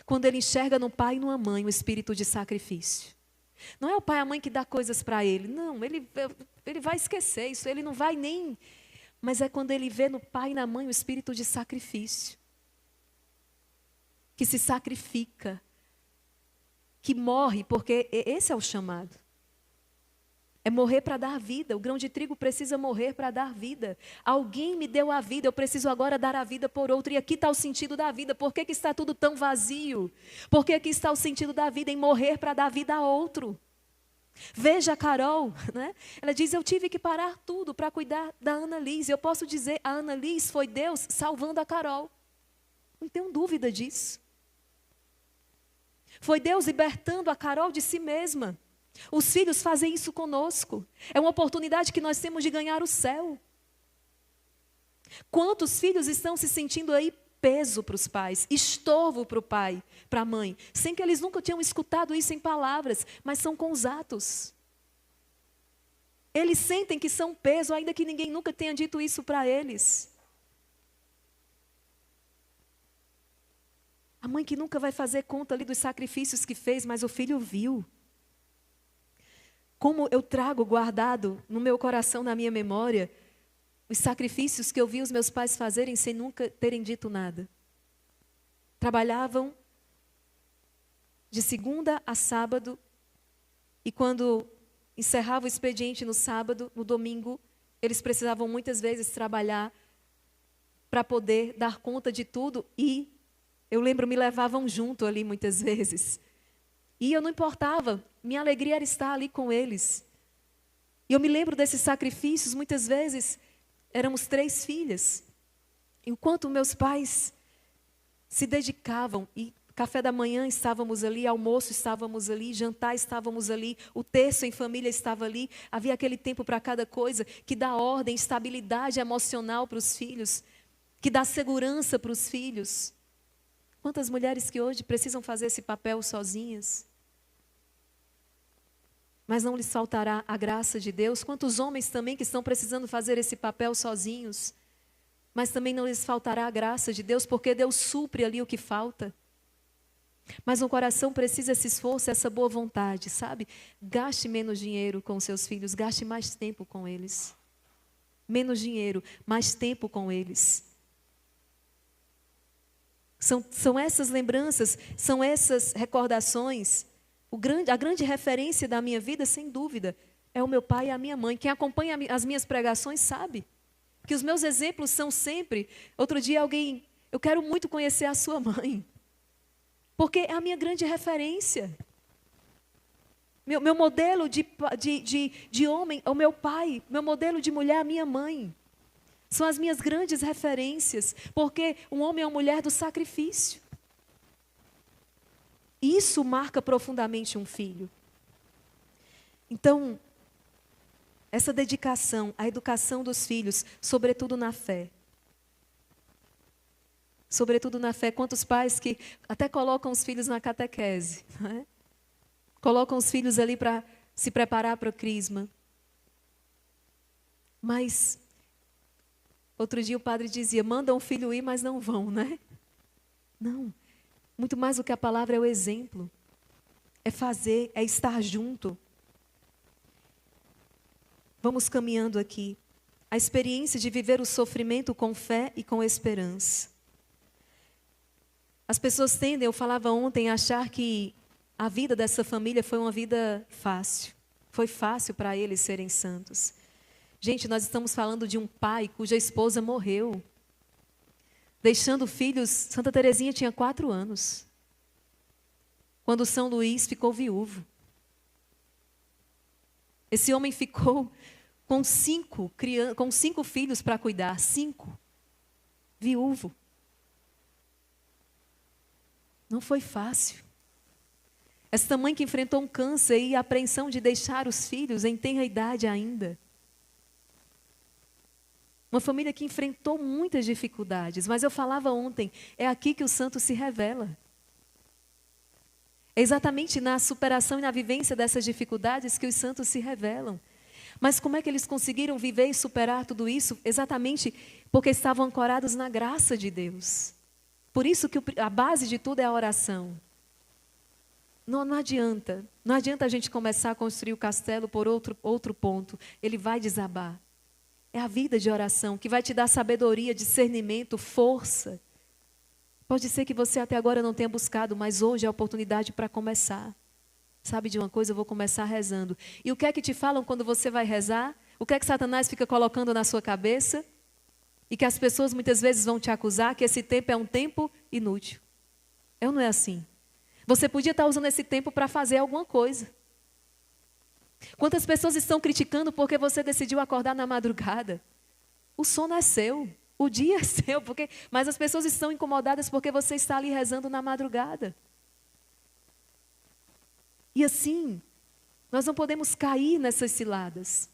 Quando ele enxerga no pai e numa mãe o espírito de sacrifício. Não é o pai e a mãe que dá coisas para ele. Não, ele vai esquecer isso, ele não vai nem... Mas é quando ele vê no pai e na mãe o espírito de sacrifício. Que se sacrifica. Que morre, porque esse é o chamado. É morrer para dar vida. O grão de trigo precisa morrer para dar vida. Alguém me deu a vida, eu preciso agora dar a vida por outro. E aqui está o sentido da vida. Por que está tudo tão vazio? Porque aqui está o sentido da vida, em morrer para dar vida a outro. Veja a Carol, né? Ela diz, eu tive que parar tudo para cuidar da Ana Liz. Eu posso dizer, a Ana Liz foi Deus salvando a Carol. Não tenho dúvida disso. Foi Deus libertando a Carol de si mesma. Os filhos fazem isso conosco. É uma oportunidade que nós temos de ganhar o céu. Quantos filhos estão se sentindo aí peso para os pais, estorvo para o pai, para a mãe, sem que eles nunca tinham escutado isso em palavras, mas são com os atos. Eles sentem que são peso, ainda que ninguém nunca tenha dito isso para eles. A mãe que nunca vai fazer conta ali dos sacrifícios que fez, mas o filho viu. Como eu trago guardado no meu coração, na minha memória, os sacrifícios que eu vi os meus pais fazerem sem nunca terem dito nada. Trabalhavam de segunda a sábado e quando encerrava o expediente no sábado, no domingo, eles precisavam muitas vezes trabalhar para poder dar conta de tudo e, eu lembro, me levavam junto ali muitas vezes. E eu não importava, minha alegria era estar ali com eles. E eu me lembro desses sacrifícios, muitas vezes éramos 3 filhas. Enquanto meus pais se dedicavam, e café da manhã estávamos ali, almoço estávamos ali, jantar estávamos ali, o terço em família estava ali, havia aquele tempo para cada coisa, que dá ordem, estabilidade emocional para os filhos, que dá segurança para os filhos. Quantas mulheres que hoje precisam fazer esse papel sozinhas? Mas não lhes faltará a graça de Deus. Quantos homens também que estão precisando fazer esse papel sozinhos, mas também não lhes faltará a graça de Deus, porque Deus supre ali o que falta. Mas o coração precisa esse esforço, essa boa vontade, sabe? Gaste menos dinheiro com seus filhos, gaste mais tempo com eles. Menos dinheiro, mais tempo com eles. São essas lembranças, são essas recordações. A grande referência da minha vida, sem dúvida, é o meu pai e a minha mãe. Quem acompanha as minhas pregações sabe que os meus exemplos são sempre... Outro dia eu quero muito conhecer a sua mãe, porque é a minha grande referência. Meu modelo de homem é o meu pai, meu modelo de mulher é a minha mãe. São as minhas grandes referências, porque um homem é uma mulher do sacrifício. Isso marca profundamente um filho. Então, essa dedicação à educação dos filhos, sobretudo na fé. Sobretudo na fé. Quantos pais que até colocam os filhos na catequese, não é? Colocam os filhos ali para se preparar para o crisma. Mas, outro dia o padre dizia, mandam o filho ir, mas não vão, né? Não. Muito mais do que a palavra é o exemplo. É fazer, é estar junto. Vamos caminhando aqui. A experiência de viver o sofrimento com fé e com esperança. As pessoas tendem, eu falava ontem, a achar que a vida dessa família foi uma vida fácil. Foi fácil para eles serem santos. Gente, nós estamos falando de um pai cuja esposa morreu, deixando filhos. Santa Teresinha tinha 4 anos, quando São Luís ficou viúvo. Esse homem ficou com 5 filhos para cuidar, 5, viúvo. Não foi fácil. Essa mãe que enfrentou um câncer e a apreensão de deixar os filhos em tenra idade ainda. Uma família que enfrentou muitas dificuldades, mas eu falava ontem, é aqui que o santo se revela. É exatamente na superação e na vivência dessas dificuldades que os santos se revelam. Mas como é que eles conseguiram viver e superar tudo isso? Exatamente porque estavam ancorados na graça de Deus. Por isso que a base de tudo é a oração. Não adianta a gente começar a construir o castelo por outro ponto. Ele vai desabar. É a vida de oração que vai te dar sabedoria, discernimento, força. Pode ser que você até agora não tenha buscado, mas hoje é a oportunidade para começar. Sabe de uma coisa? Eu vou começar rezando. E o que é que te falam quando você vai rezar? O que é que Satanás fica colocando na sua cabeça? E que as pessoas muitas vezes vão te acusar que esse tempo é um tempo inútil. É ou não é assim? Você podia estar usando esse tempo para fazer alguma coisa. Quantas pessoas estão criticando porque você decidiu acordar na madrugada? O sono é seu, o dia é seu, mas as pessoas estão incomodadas porque você está ali rezando na madrugada. E assim, nós não podemos cair nessas ciladas.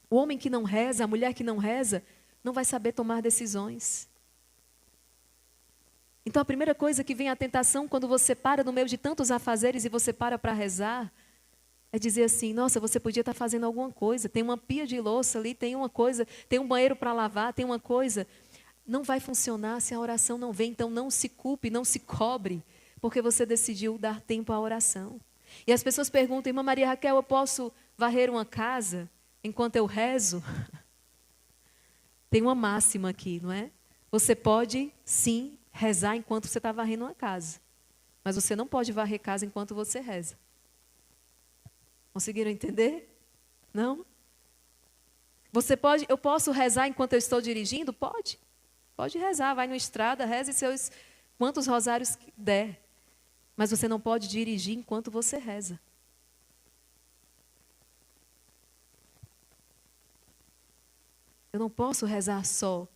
O homem que não reza, a mulher que não reza, não vai saber tomar decisões. Então a primeira coisa que vem à tentação quando você para no meio de tantos afazeres e você para rezar, é dizer assim, nossa, você podia estar fazendo alguma coisa, tem uma pia de louça ali, tem uma coisa, tem um banheiro para lavar, tem uma coisa. Não vai funcionar se a oração não vem, então não se culpe, não se cobre, porque você decidiu dar tempo à oração. E as pessoas perguntam, irmã Maria Raquel, eu posso varrer uma casa enquanto eu rezo? Tem uma máxima aqui, não é? Você pode, sim, rezar enquanto você está varrendo uma casa, mas você não pode varrer casa enquanto você reza. Conseguiram entender? Não? Eu posso rezar enquanto eu estou dirigindo? Pode. Pode rezar, vai na estrada, reze seus quantos rosários der. Mas você não pode dirigir enquanto você reza. Eu não posso rezar só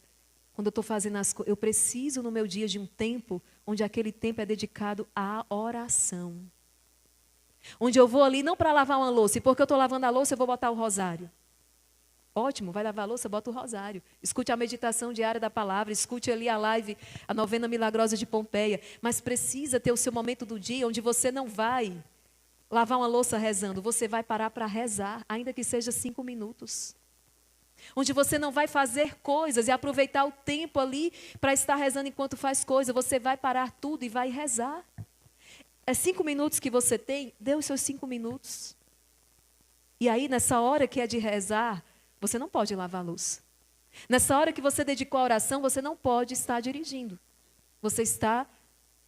quando eu estou fazendo as coisas. Eu preciso no meu dia de um tempo onde aquele tempo é dedicado à oração. Onde eu vou ali não para lavar uma louça, e porque eu estou lavando a louça eu vou botar o rosário. Ótimo, vai lavar a louça, bota o rosário. Escute a meditação diária da palavra, escute ali a live, a novena milagrosa de Pompeia. Mas precisa ter o seu momento do dia onde você não vai lavar uma louça rezando, você vai parar para rezar, ainda que seja 5 minutos. Onde você não vai fazer coisas e aproveitar o tempo ali para estar rezando enquanto faz coisa. Você vai parar tudo e vai rezar. É 5 minutos que você tem, dê os seus 5 minutos. E aí, nessa hora que é de rezar, você não pode lavar a louça. Nessa hora que você dedicou à oração, você não pode estar dirigindo. Você está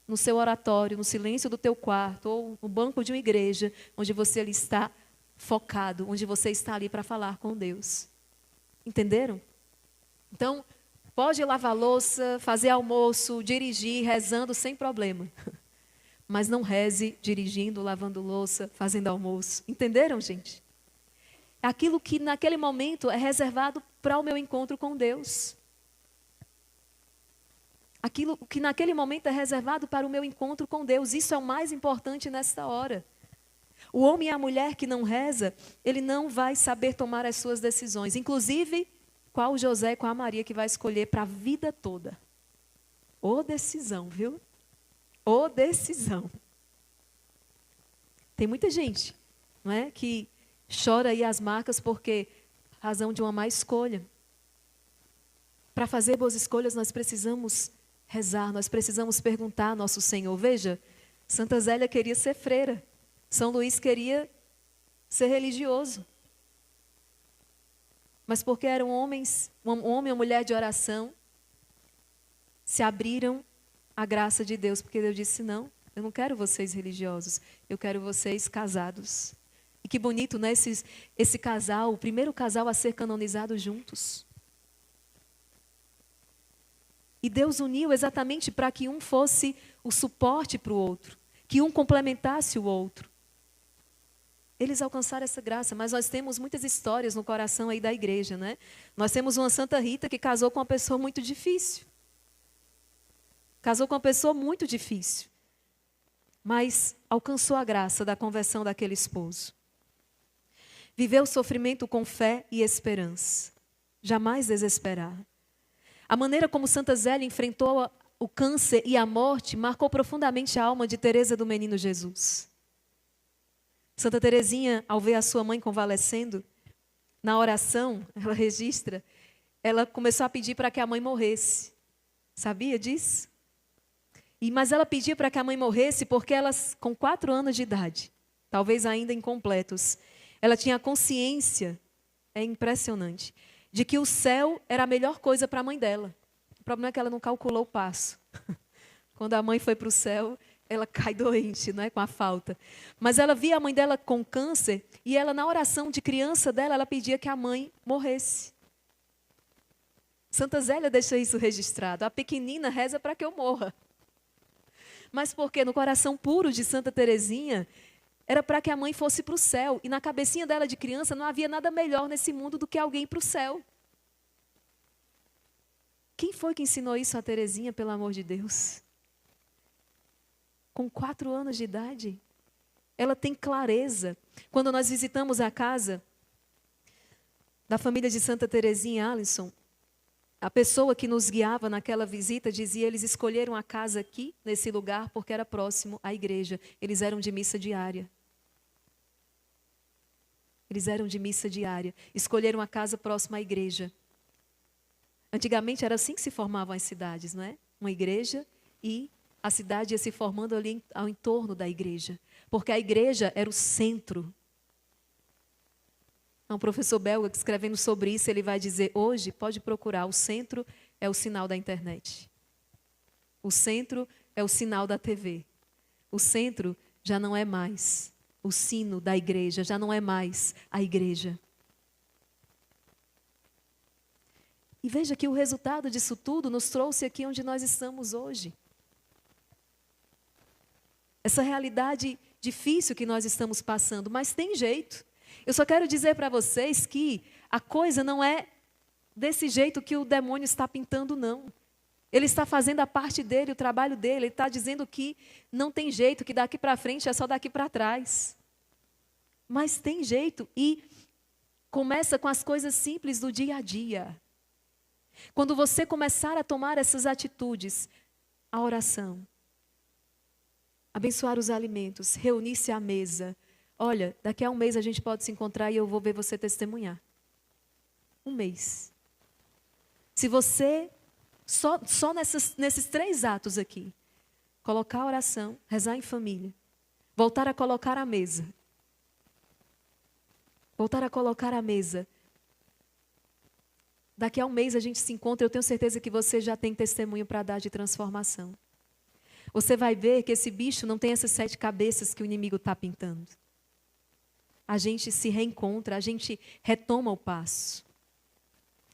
no seu oratório, no silêncio do teu quarto, ou no banco de uma igreja, onde você ali está focado, onde você está ali para falar com Deus. Entenderam? Então, pode lavar louça, fazer almoço, dirigir, rezando sem problema. Mas não reze dirigindo, lavando louça, fazendo almoço. Entenderam, gente? Aquilo que naquele momento é reservado para o meu encontro com Deus. Aquilo que naquele momento é reservado para o meu encontro com Deus. Isso é o mais importante nesta hora. O homem e a mulher que não reza, ele não vai saber tomar as suas decisões. Inclusive, qual o José e qual a Maria que vai escolher para a vida toda. Ô decisão, viu? Ô decisão. Tem muita gente, não é, que chora aí as marcas porque razão de uma má escolha. Para fazer boas escolhas, nós precisamos rezar, nós precisamos perguntar ao nosso Senhor. Veja, Santa Zélia queria ser freira. São Luís queria ser religioso. Mas porque eram homens, um homem e uma mulher de oração, se abriram à graça de Deus. Porque Deus disse, não, eu não quero vocês religiosos, eu quero vocês casados. E que bonito, né? Esse casal, o primeiro casal a ser canonizado juntos. E Deus uniu exatamente para que um fosse o suporte para o outro, que um complementasse o outro. Eles alcançaram essa graça, mas nós temos muitas histórias no coração aí da igreja, né? Nós temos uma Santa Rita que casou com uma pessoa muito difícil. Casou com uma pessoa muito difícil. Mas alcançou a graça da conversão daquele esposo. Viveu o sofrimento com fé e esperança. Jamais desesperar. A maneira como Santa Zélia enfrentou o câncer e a morte marcou profundamente a alma de Teresa do Menino Jesus. Santa Teresinha, ao ver a sua mãe convalescendo, na oração, ela registra, ela começou a pedir para que a mãe morresse. Sabia disso? Mas ela pedia para que a mãe morresse porque ela, com 4 anos de idade, talvez ainda incompletos, ela tinha consciência, é impressionante, de que o céu era a melhor coisa para a mãe dela. O problema é que ela não calculou o passo. Quando a mãe foi para o céu, ela cai doente, não é, com a falta. Mas ela via a mãe dela com câncer e ela, na oração de criança dela, ela pedia que a mãe morresse. Santa Zélia deixa isso registrado. A pequenina reza para que eu morra. Mas porque no coração puro de Santa Teresinha, era para que a mãe fosse para o céu. E na cabecinha dela de criança não havia nada melhor nesse mundo do que alguém ir para o céu. Quem foi que ensinou isso a Teresinha, pelo amor de Deus? Com 4 anos de idade, ela tem clareza. Quando nós visitamos a casa da família de Santa Teresinha Alisson, a pessoa que nos guiava naquela visita dizia, eles escolheram a casa aqui, nesse lugar, porque era próximo à igreja. Eles eram de missa diária. Eles eram de missa diária. Escolheram a casa próxima à igreja. Antigamente era assim que se formavam as cidades, não é? Uma igreja e a cidade ia se formando ali ao entorno da igreja. Porque a igreja era o centro. Um professor belga escrevendo sobre isso, ele vai dizer, hoje, pode procurar, o centro é o sinal da internet. O centro é o sinal da TV. O centro já não é mais o sino da igreja, já não é mais a igreja. E veja que o resultado disso tudo nos trouxe aqui onde nós estamos hoje. Essa realidade difícil que nós estamos passando, mas tem jeito. Eu só quero dizer para vocês que a coisa não é desse jeito que o demônio está pintando, não. Ele está fazendo a parte dele, o trabalho dele. Ele está dizendo que não tem jeito, que daqui para frente é só daqui para trás. Mas tem jeito e começa com as coisas simples do dia a dia. Quando você começar a tomar essas atitudes, a oração, abençoar os alimentos, reunir-se à mesa. Olha, daqui a um mês a gente pode se encontrar e eu vou ver você testemunhar. Um mês. Se você, só nesses 3 atos aqui, colocar a oração, rezar em família, voltar a colocar a mesa. Voltar a colocar a mesa. Daqui a um mês a gente se encontra, eu tenho certeza que você já tem testemunho para dar de transformação. Você vai ver que esse bicho não tem essas 7 cabeças que o inimigo está pintando. A gente se reencontra, a gente retoma o passo.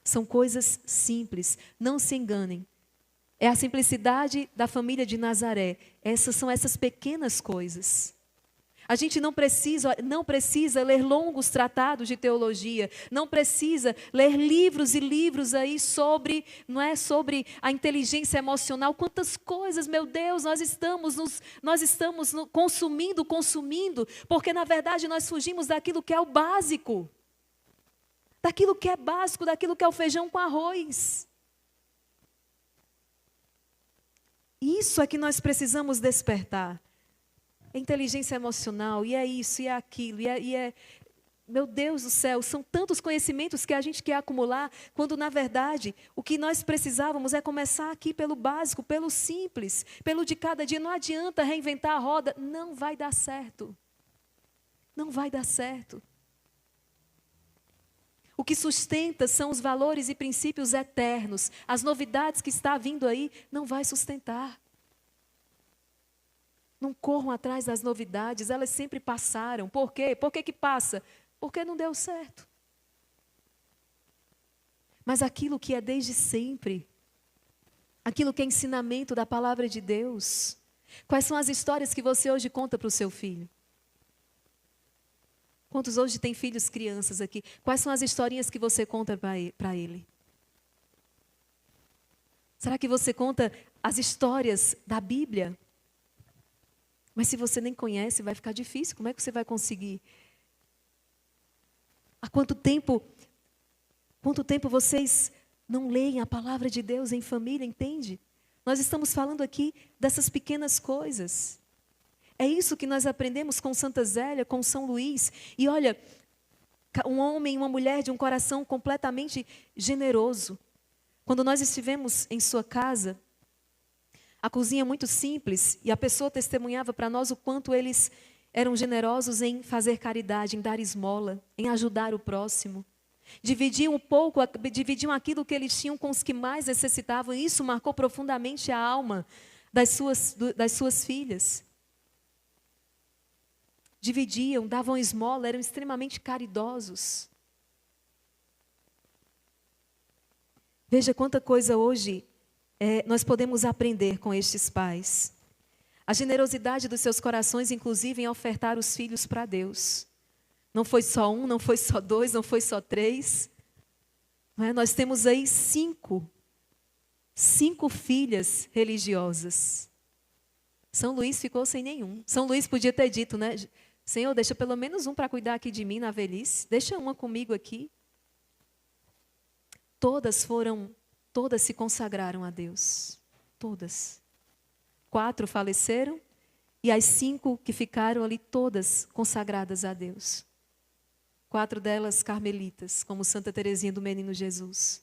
São coisas simples, não se enganem. É a simplicidade da família de Nazaré. São essas pequenas coisas. A gente não precisa ler longos tratados de teologia, não precisa ler livros e livros aí sobre a inteligência emocional. Quantas coisas, meu Deus, nós estamos consumindo, porque na verdade nós fugimos daquilo que é o básico. Daquilo que é básico, daquilo que é o feijão com arroz. Isso é que nós precisamos despertar. É inteligência emocional, e é isso, e é aquilo, meu Deus do céu, são tantos conhecimentos que a gente quer acumular, quando na verdade o que nós precisávamos é começar aqui pelo básico, pelo simples, pelo de cada dia. Não adianta reinventar a roda, não vai dar certo. Não vai dar certo. O que sustenta são os valores e princípios eternos. As novidades que está vindo aí não vai sustentar. Não corram atrás das novidades, elas sempre passaram. Por quê? Por que passa? Porque não deu certo. Mas aquilo que é desde sempre, aquilo que é ensinamento da palavra de Deus, quais são as histórias que você hoje conta para o seu filho? Quantos hoje têm filhos, crianças aqui? Quais são as historinhas que você conta para ele? Será que você conta as histórias da Bíblia? Mas se você nem conhece, vai ficar difícil. Como é que você vai conseguir? Há quanto tempo vocês não leem a palavra de Deus em família, entende? Nós estamos falando aqui dessas pequenas coisas. É isso que nós aprendemos com Santa Zélia, com São Luís. E olha, um homem e uma mulher de um coração completamente generoso. Quando nós estivemos em sua casa, a cozinha muito simples, e a pessoa testemunhava para nós o quanto eles eram generosos em fazer caridade, em dar esmola, em ajudar o próximo. Dividiam aquilo que eles tinham com os que mais necessitavam, e isso marcou profundamente a alma das suas filhas. Dividiam, davam esmola, eram extremamente caridosos. Veja quanta coisa hoje nós podemos aprender com estes pais. A generosidade dos seus corações, inclusive, em ofertar os filhos para Deus. Não foi só 1, não foi só 2, não foi só 3. Não é? Nós temos aí 5 filhas religiosas. São Luís ficou sem nenhum. São Luís podia ter dito, né? Senhor, deixa pelo menos um para cuidar aqui de mim na velhice. Deixa uma comigo aqui. Todas se consagraram a Deus. Todas. 4 faleceram e as 5 que ficaram ali, todas consagradas a Deus. 4 delas carmelitas, como Santa Teresinha do Menino Jesus.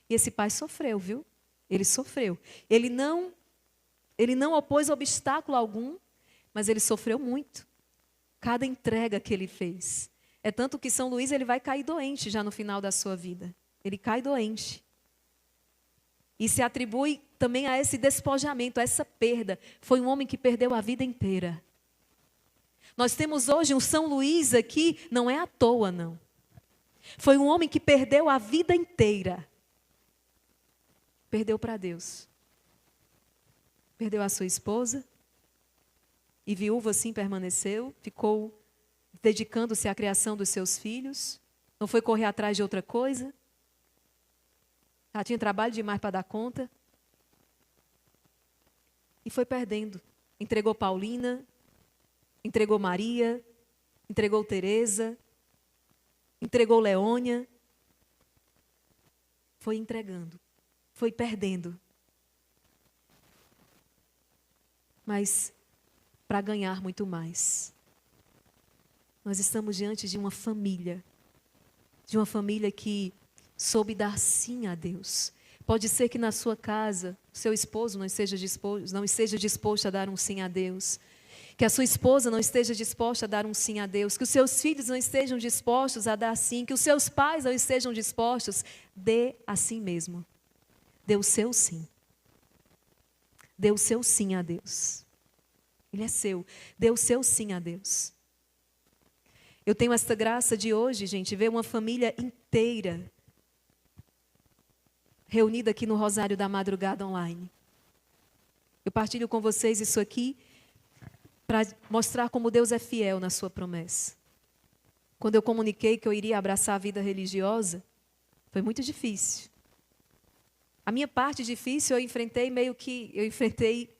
E esse pai sofreu, viu? Ele sofreu. Ele não opôs obstáculo algum, mas ele sofreu muito. Cada entrega que ele fez. É tanto que São Luís ele vai cair doente já no final da sua vida. Ele cai doente. E se atribui também a esse despojamento, a essa perda. Foi um homem que perdeu a vida inteira. Nós temos hoje um São Luís aqui, não é à toa, não. Foi um homem que perdeu a vida inteira. perdeu para Deus. Perdeu a sua esposa, e viúva assim permaneceu, ficou dedicando-se à criação dos seus filhos, não foi correr atrás de outra coisa. Ela tinha trabalho demais para dar conta. E foi perdendo. Entregou Paulina, entregou Maria, entregou Teresa, entregou Leônia. Foi entregando, foi perdendo. Mas para ganhar muito mais. Nós estamos diante de uma família que soube dar sim a Deus. Pode ser que na sua casa, seu esposo não esteja disposto a dar um sim a Deus. Que a sua esposa não esteja disposta a dar um sim a Deus. Que os seus filhos não estejam dispostos a dar sim. Que os seus pais não estejam dispostos. Dê a si mesmo. Dê o seu sim. Dê o seu sim a Deus. Ele é seu. Dê o seu sim a Deus. Eu tenho esta graça de hoje, gente, ver uma família inteira reunida aqui no Rosário da Madrugada Online. Eu partilho com vocês isso aqui para mostrar como Deus é fiel na sua promessa. Quando eu comuniquei que eu iria abraçar a vida religiosa, foi muito difícil. A minha parte difícil eu enfrentei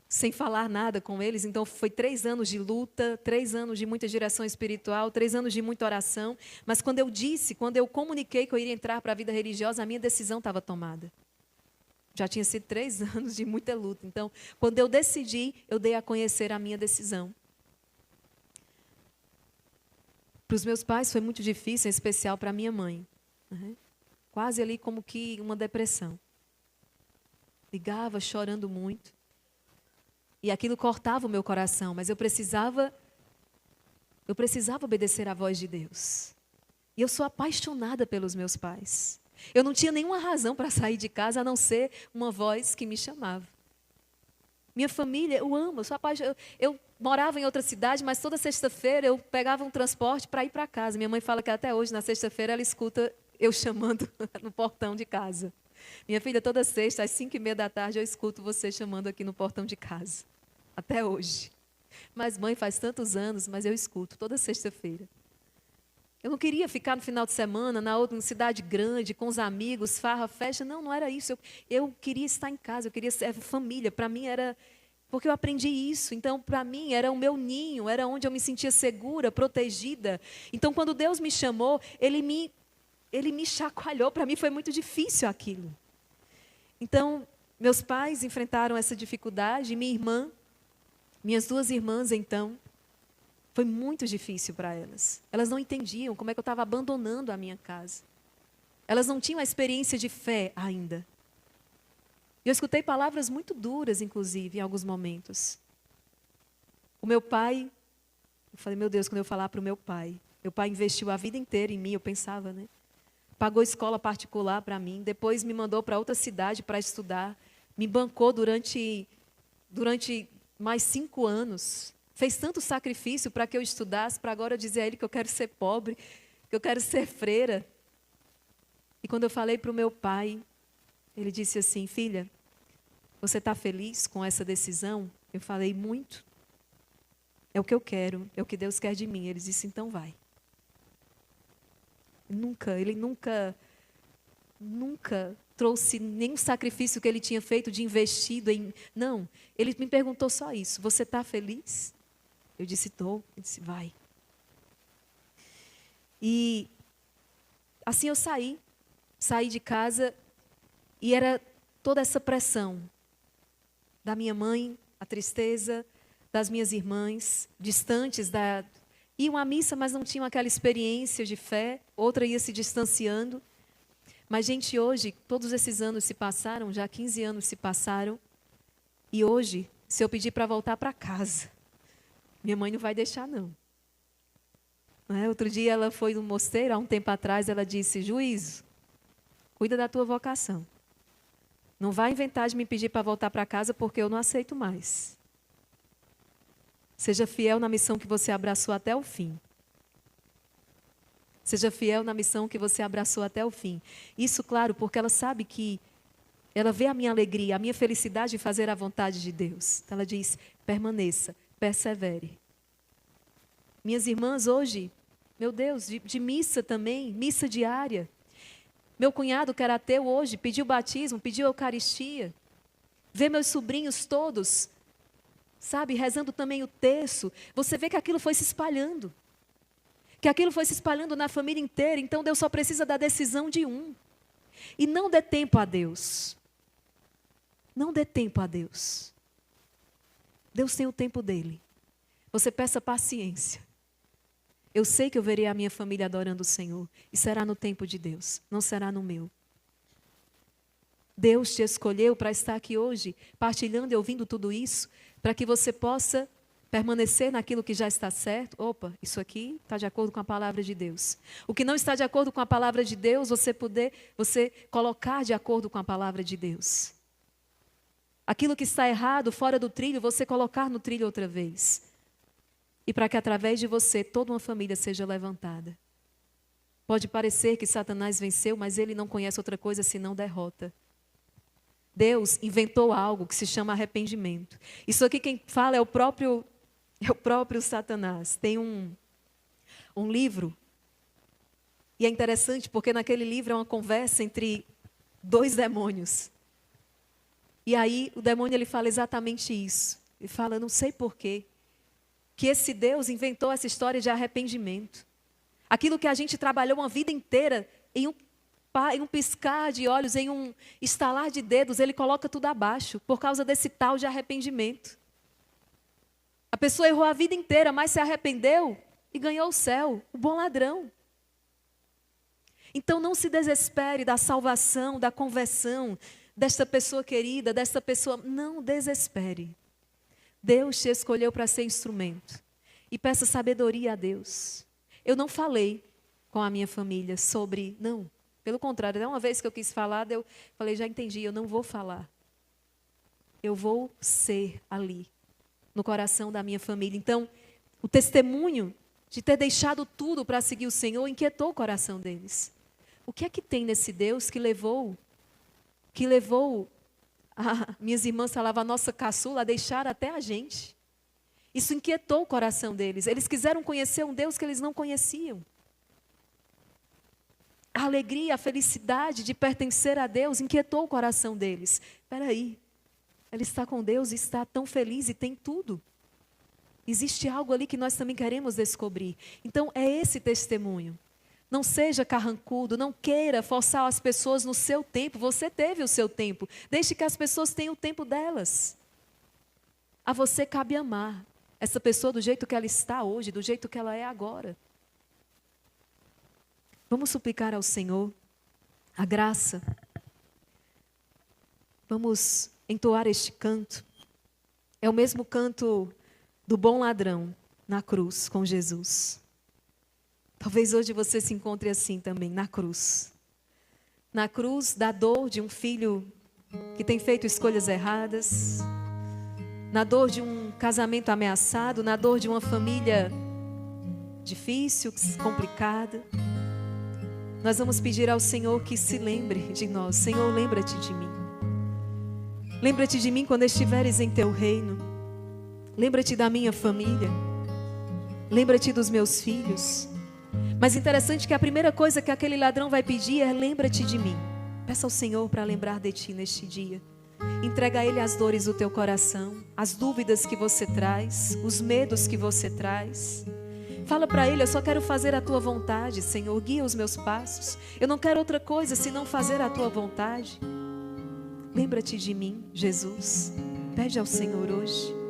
sem falar nada com eles. Então foi 3 anos de luta, 3 anos de muita direção espiritual, 3 anos de muita oração. Mas quando eu comuniquei que eu iria entrar para a vida religiosa, a minha decisão estava tomada. Já tinha sido 3 anos de muita luta. Então, quando eu decidi, eu dei a conhecer a minha decisão. Para os meus pais foi muito difícil, em especial para a minha mãe. Quase ali como que uma depressão. Ligava chorando muito. E aquilo cortava o meu coração, mas eu precisava obedecer à voz de Deus. E eu sou apaixonada pelos meus pais. Eu não tinha nenhuma razão para sair de casa, a não ser uma voz que me chamava. Minha família, eu amo, eu sou apaixonada. Eu morava em outra cidade, mas toda sexta-feira eu pegava um transporte para ir para casa. Minha mãe fala que até hoje, na sexta-feira, ela escuta eu chamando no portão de casa. Minha filha, toda sexta, às 5:30 da tarde, eu escuto você chamando aqui no portão de casa. Até hoje. Mas mãe, faz tantos anos, mas eu escuto toda sexta-feira. Eu não queria ficar no final de semana na outra cidade grande, com os amigos, farra, festa. Não era isso. Eu queria estar em casa, eu queria ser família. Para mim era... Porque eu aprendi isso. Então, para mim, era o meu ninho, era onde eu me sentia segura, protegida. Então, quando Deus me chamou, Ele me chacoalhou. Para mim foi muito difícil aquilo. Então, meus pais enfrentaram essa dificuldade. Minhas 2 irmãs, então, foi muito difícil para elas. Elas não entendiam como é que eu estava abandonando a minha casa. Elas não tinham a experiência de fé ainda. E eu escutei palavras muito duras, inclusive, em alguns momentos. O meu pai, eu falei, meu Deus, quando eu falar para o meu pai investiu a vida inteira em mim, eu pensava, né? Pagou escola particular para mim, depois me mandou para outra cidade para estudar, me bancou durante mais 5 anos. Fez tanto sacrifício para que eu estudasse, para agora dizer a ele que eu quero ser pobre, que eu quero ser freira. E quando eu falei para o meu pai, ele disse assim, filha, você está feliz com essa decisão? Eu falei, muito. É o que eu quero, é o que Deus quer de mim. Ele disse, então vai. Ele nunca trouxe nenhum sacrifício que ele tinha feito de investido em... Não, ele me perguntou só isso. Você está feliz? Eu disse, estou. Ele disse, vai. E assim eu saí de casa e era toda essa pressão da minha mãe, a tristeza das minhas irmãs, distantes iam à missa, mas não tinham aquela experiência de fé, outra ia se distanciando. Mas, gente, hoje, todos esses anos se passaram, já 15 anos se passaram, e hoje, se eu pedir para voltar para casa, minha mãe não vai deixar, não. Outro dia ela foi no mosteiro, há um tempo atrás, ela disse, Juízo, cuida da tua vocação. Não vai inventar de me pedir para voltar para casa, porque eu não aceito mais. Seja fiel na missão que você abraçou até o fim. Seja fiel na missão que você abraçou até o fim. Isso, claro, porque ela sabe que Ela vê a minha alegria, a minha felicidade em fazer a vontade de Deus. Ela diz, permaneça, persevere. Minhas irmãs hoje, meu Deus, de missa também, missa diária. Meu cunhado, que era ateu hoje, pediu batismo, pediu eucaristia. Vê meus sobrinhos todos, sabe, rezando também o terço. Você vê que aquilo foi se espalhando. Que aquilo foi se espalhando na família inteira. Então Deus só precisa da decisão de um. E não dê tempo a Deus. Não dê tempo a Deus. Deus tem o tempo dele. Você peça paciência. Eu sei que eu verei a minha família adorando o Senhor. E será no tempo de Deus, não será no meu. Deus te escolheu para estar aqui hoje, partilhando e ouvindo tudo isso, para que você possa permanecer naquilo que já está certo. Opa, isso aqui está de acordo com a palavra de Deus. O que não está de acordo com a palavra de Deus, você colocar de acordo com a palavra de Deus. Aquilo que está errado, fora do trilho, você colocar no trilho outra vez. E para que através de você, toda uma família seja levantada. Pode parecer que Satanás venceu, mas ele não conhece outra coisa senão derrota. Deus inventou algo que se chama arrependimento. Isso aqui quem fala é o próprio Satanás. Tem um livro, e é interessante porque naquele livro é uma conversa entre dois demônios. E aí o demônio ele fala exatamente isso. Ele fala, não sei porquê, que esse Deus inventou essa história de arrependimento. Aquilo que a gente trabalhou uma vida inteira, em um piscar de olhos, em um estalar de dedos, ele coloca tudo abaixo, por causa desse tal de arrependimento. A pessoa errou a vida inteira, mas se arrependeu e ganhou o céu, o bom ladrão. Então não se desespere da salvação, da conversão, desta pessoa querida, desta pessoa. Não desespere. Deus te escolheu para ser instrumento. E peça sabedoria a Deus. Eu não falei com a minha família sobre... Não, pelo contrário, uma vez que eu quis falar, eu falei, já entendi, eu não vou falar. Eu vou ser ali, no coração da minha família. Então, o testemunho de ter deixado tudo para seguir o Senhor inquietou o coração deles. O que é que tem nesse Deus que levou minhas irmãs falavam, a nossa caçula a deixar até a gente? Isso inquietou o coração deles. Eles quiseram conhecer um Deus que eles não conheciam. A alegria, a felicidade de pertencer a Deus inquietou o coração deles. Espera aí, ela está com Deus e está tão feliz e tem tudo. Existe algo ali que nós também queremos descobrir. Então é esse testemunho. Não seja carrancudo, não queira forçar as pessoas no seu tempo. Você teve o seu tempo. Deixe que as pessoas tenham o tempo delas. A você cabe amar essa pessoa do jeito que ela está hoje, do jeito que ela é agora. Vamos suplicar ao Senhor a graça. Vamos entoar este canto. É o mesmo canto do bom ladrão na cruz com Jesus. Talvez hoje você se encontre assim também, na cruz. Na cruz da dor de um filho que tem feito escolhas erradas. Na dor de um casamento ameaçado. Na dor de uma família difícil, complicada. Nós vamos pedir ao Senhor que se lembre de nós. Senhor, lembra-te de mim. Lembra-te de mim quando estiveres em teu reino. Lembra-te da minha família. Lembra-te dos meus filhos. Mas interessante que a primeira coisa que aquele ladrão vai pedir é lembra-te de mim. Peça ao Senhor para lembrar de ti neste dia. Entrega a Ele as dores do teu coração, as dúvidas que você traz, os medos que você traz. Fala para Ele, eu só quero fazer a tua vontade, Senhor, guia os meus passos. Eu não quero outra coisa senão fazer a tua vontade. Lembra-te de mim, Jesus. Pede ao Senhor hoje.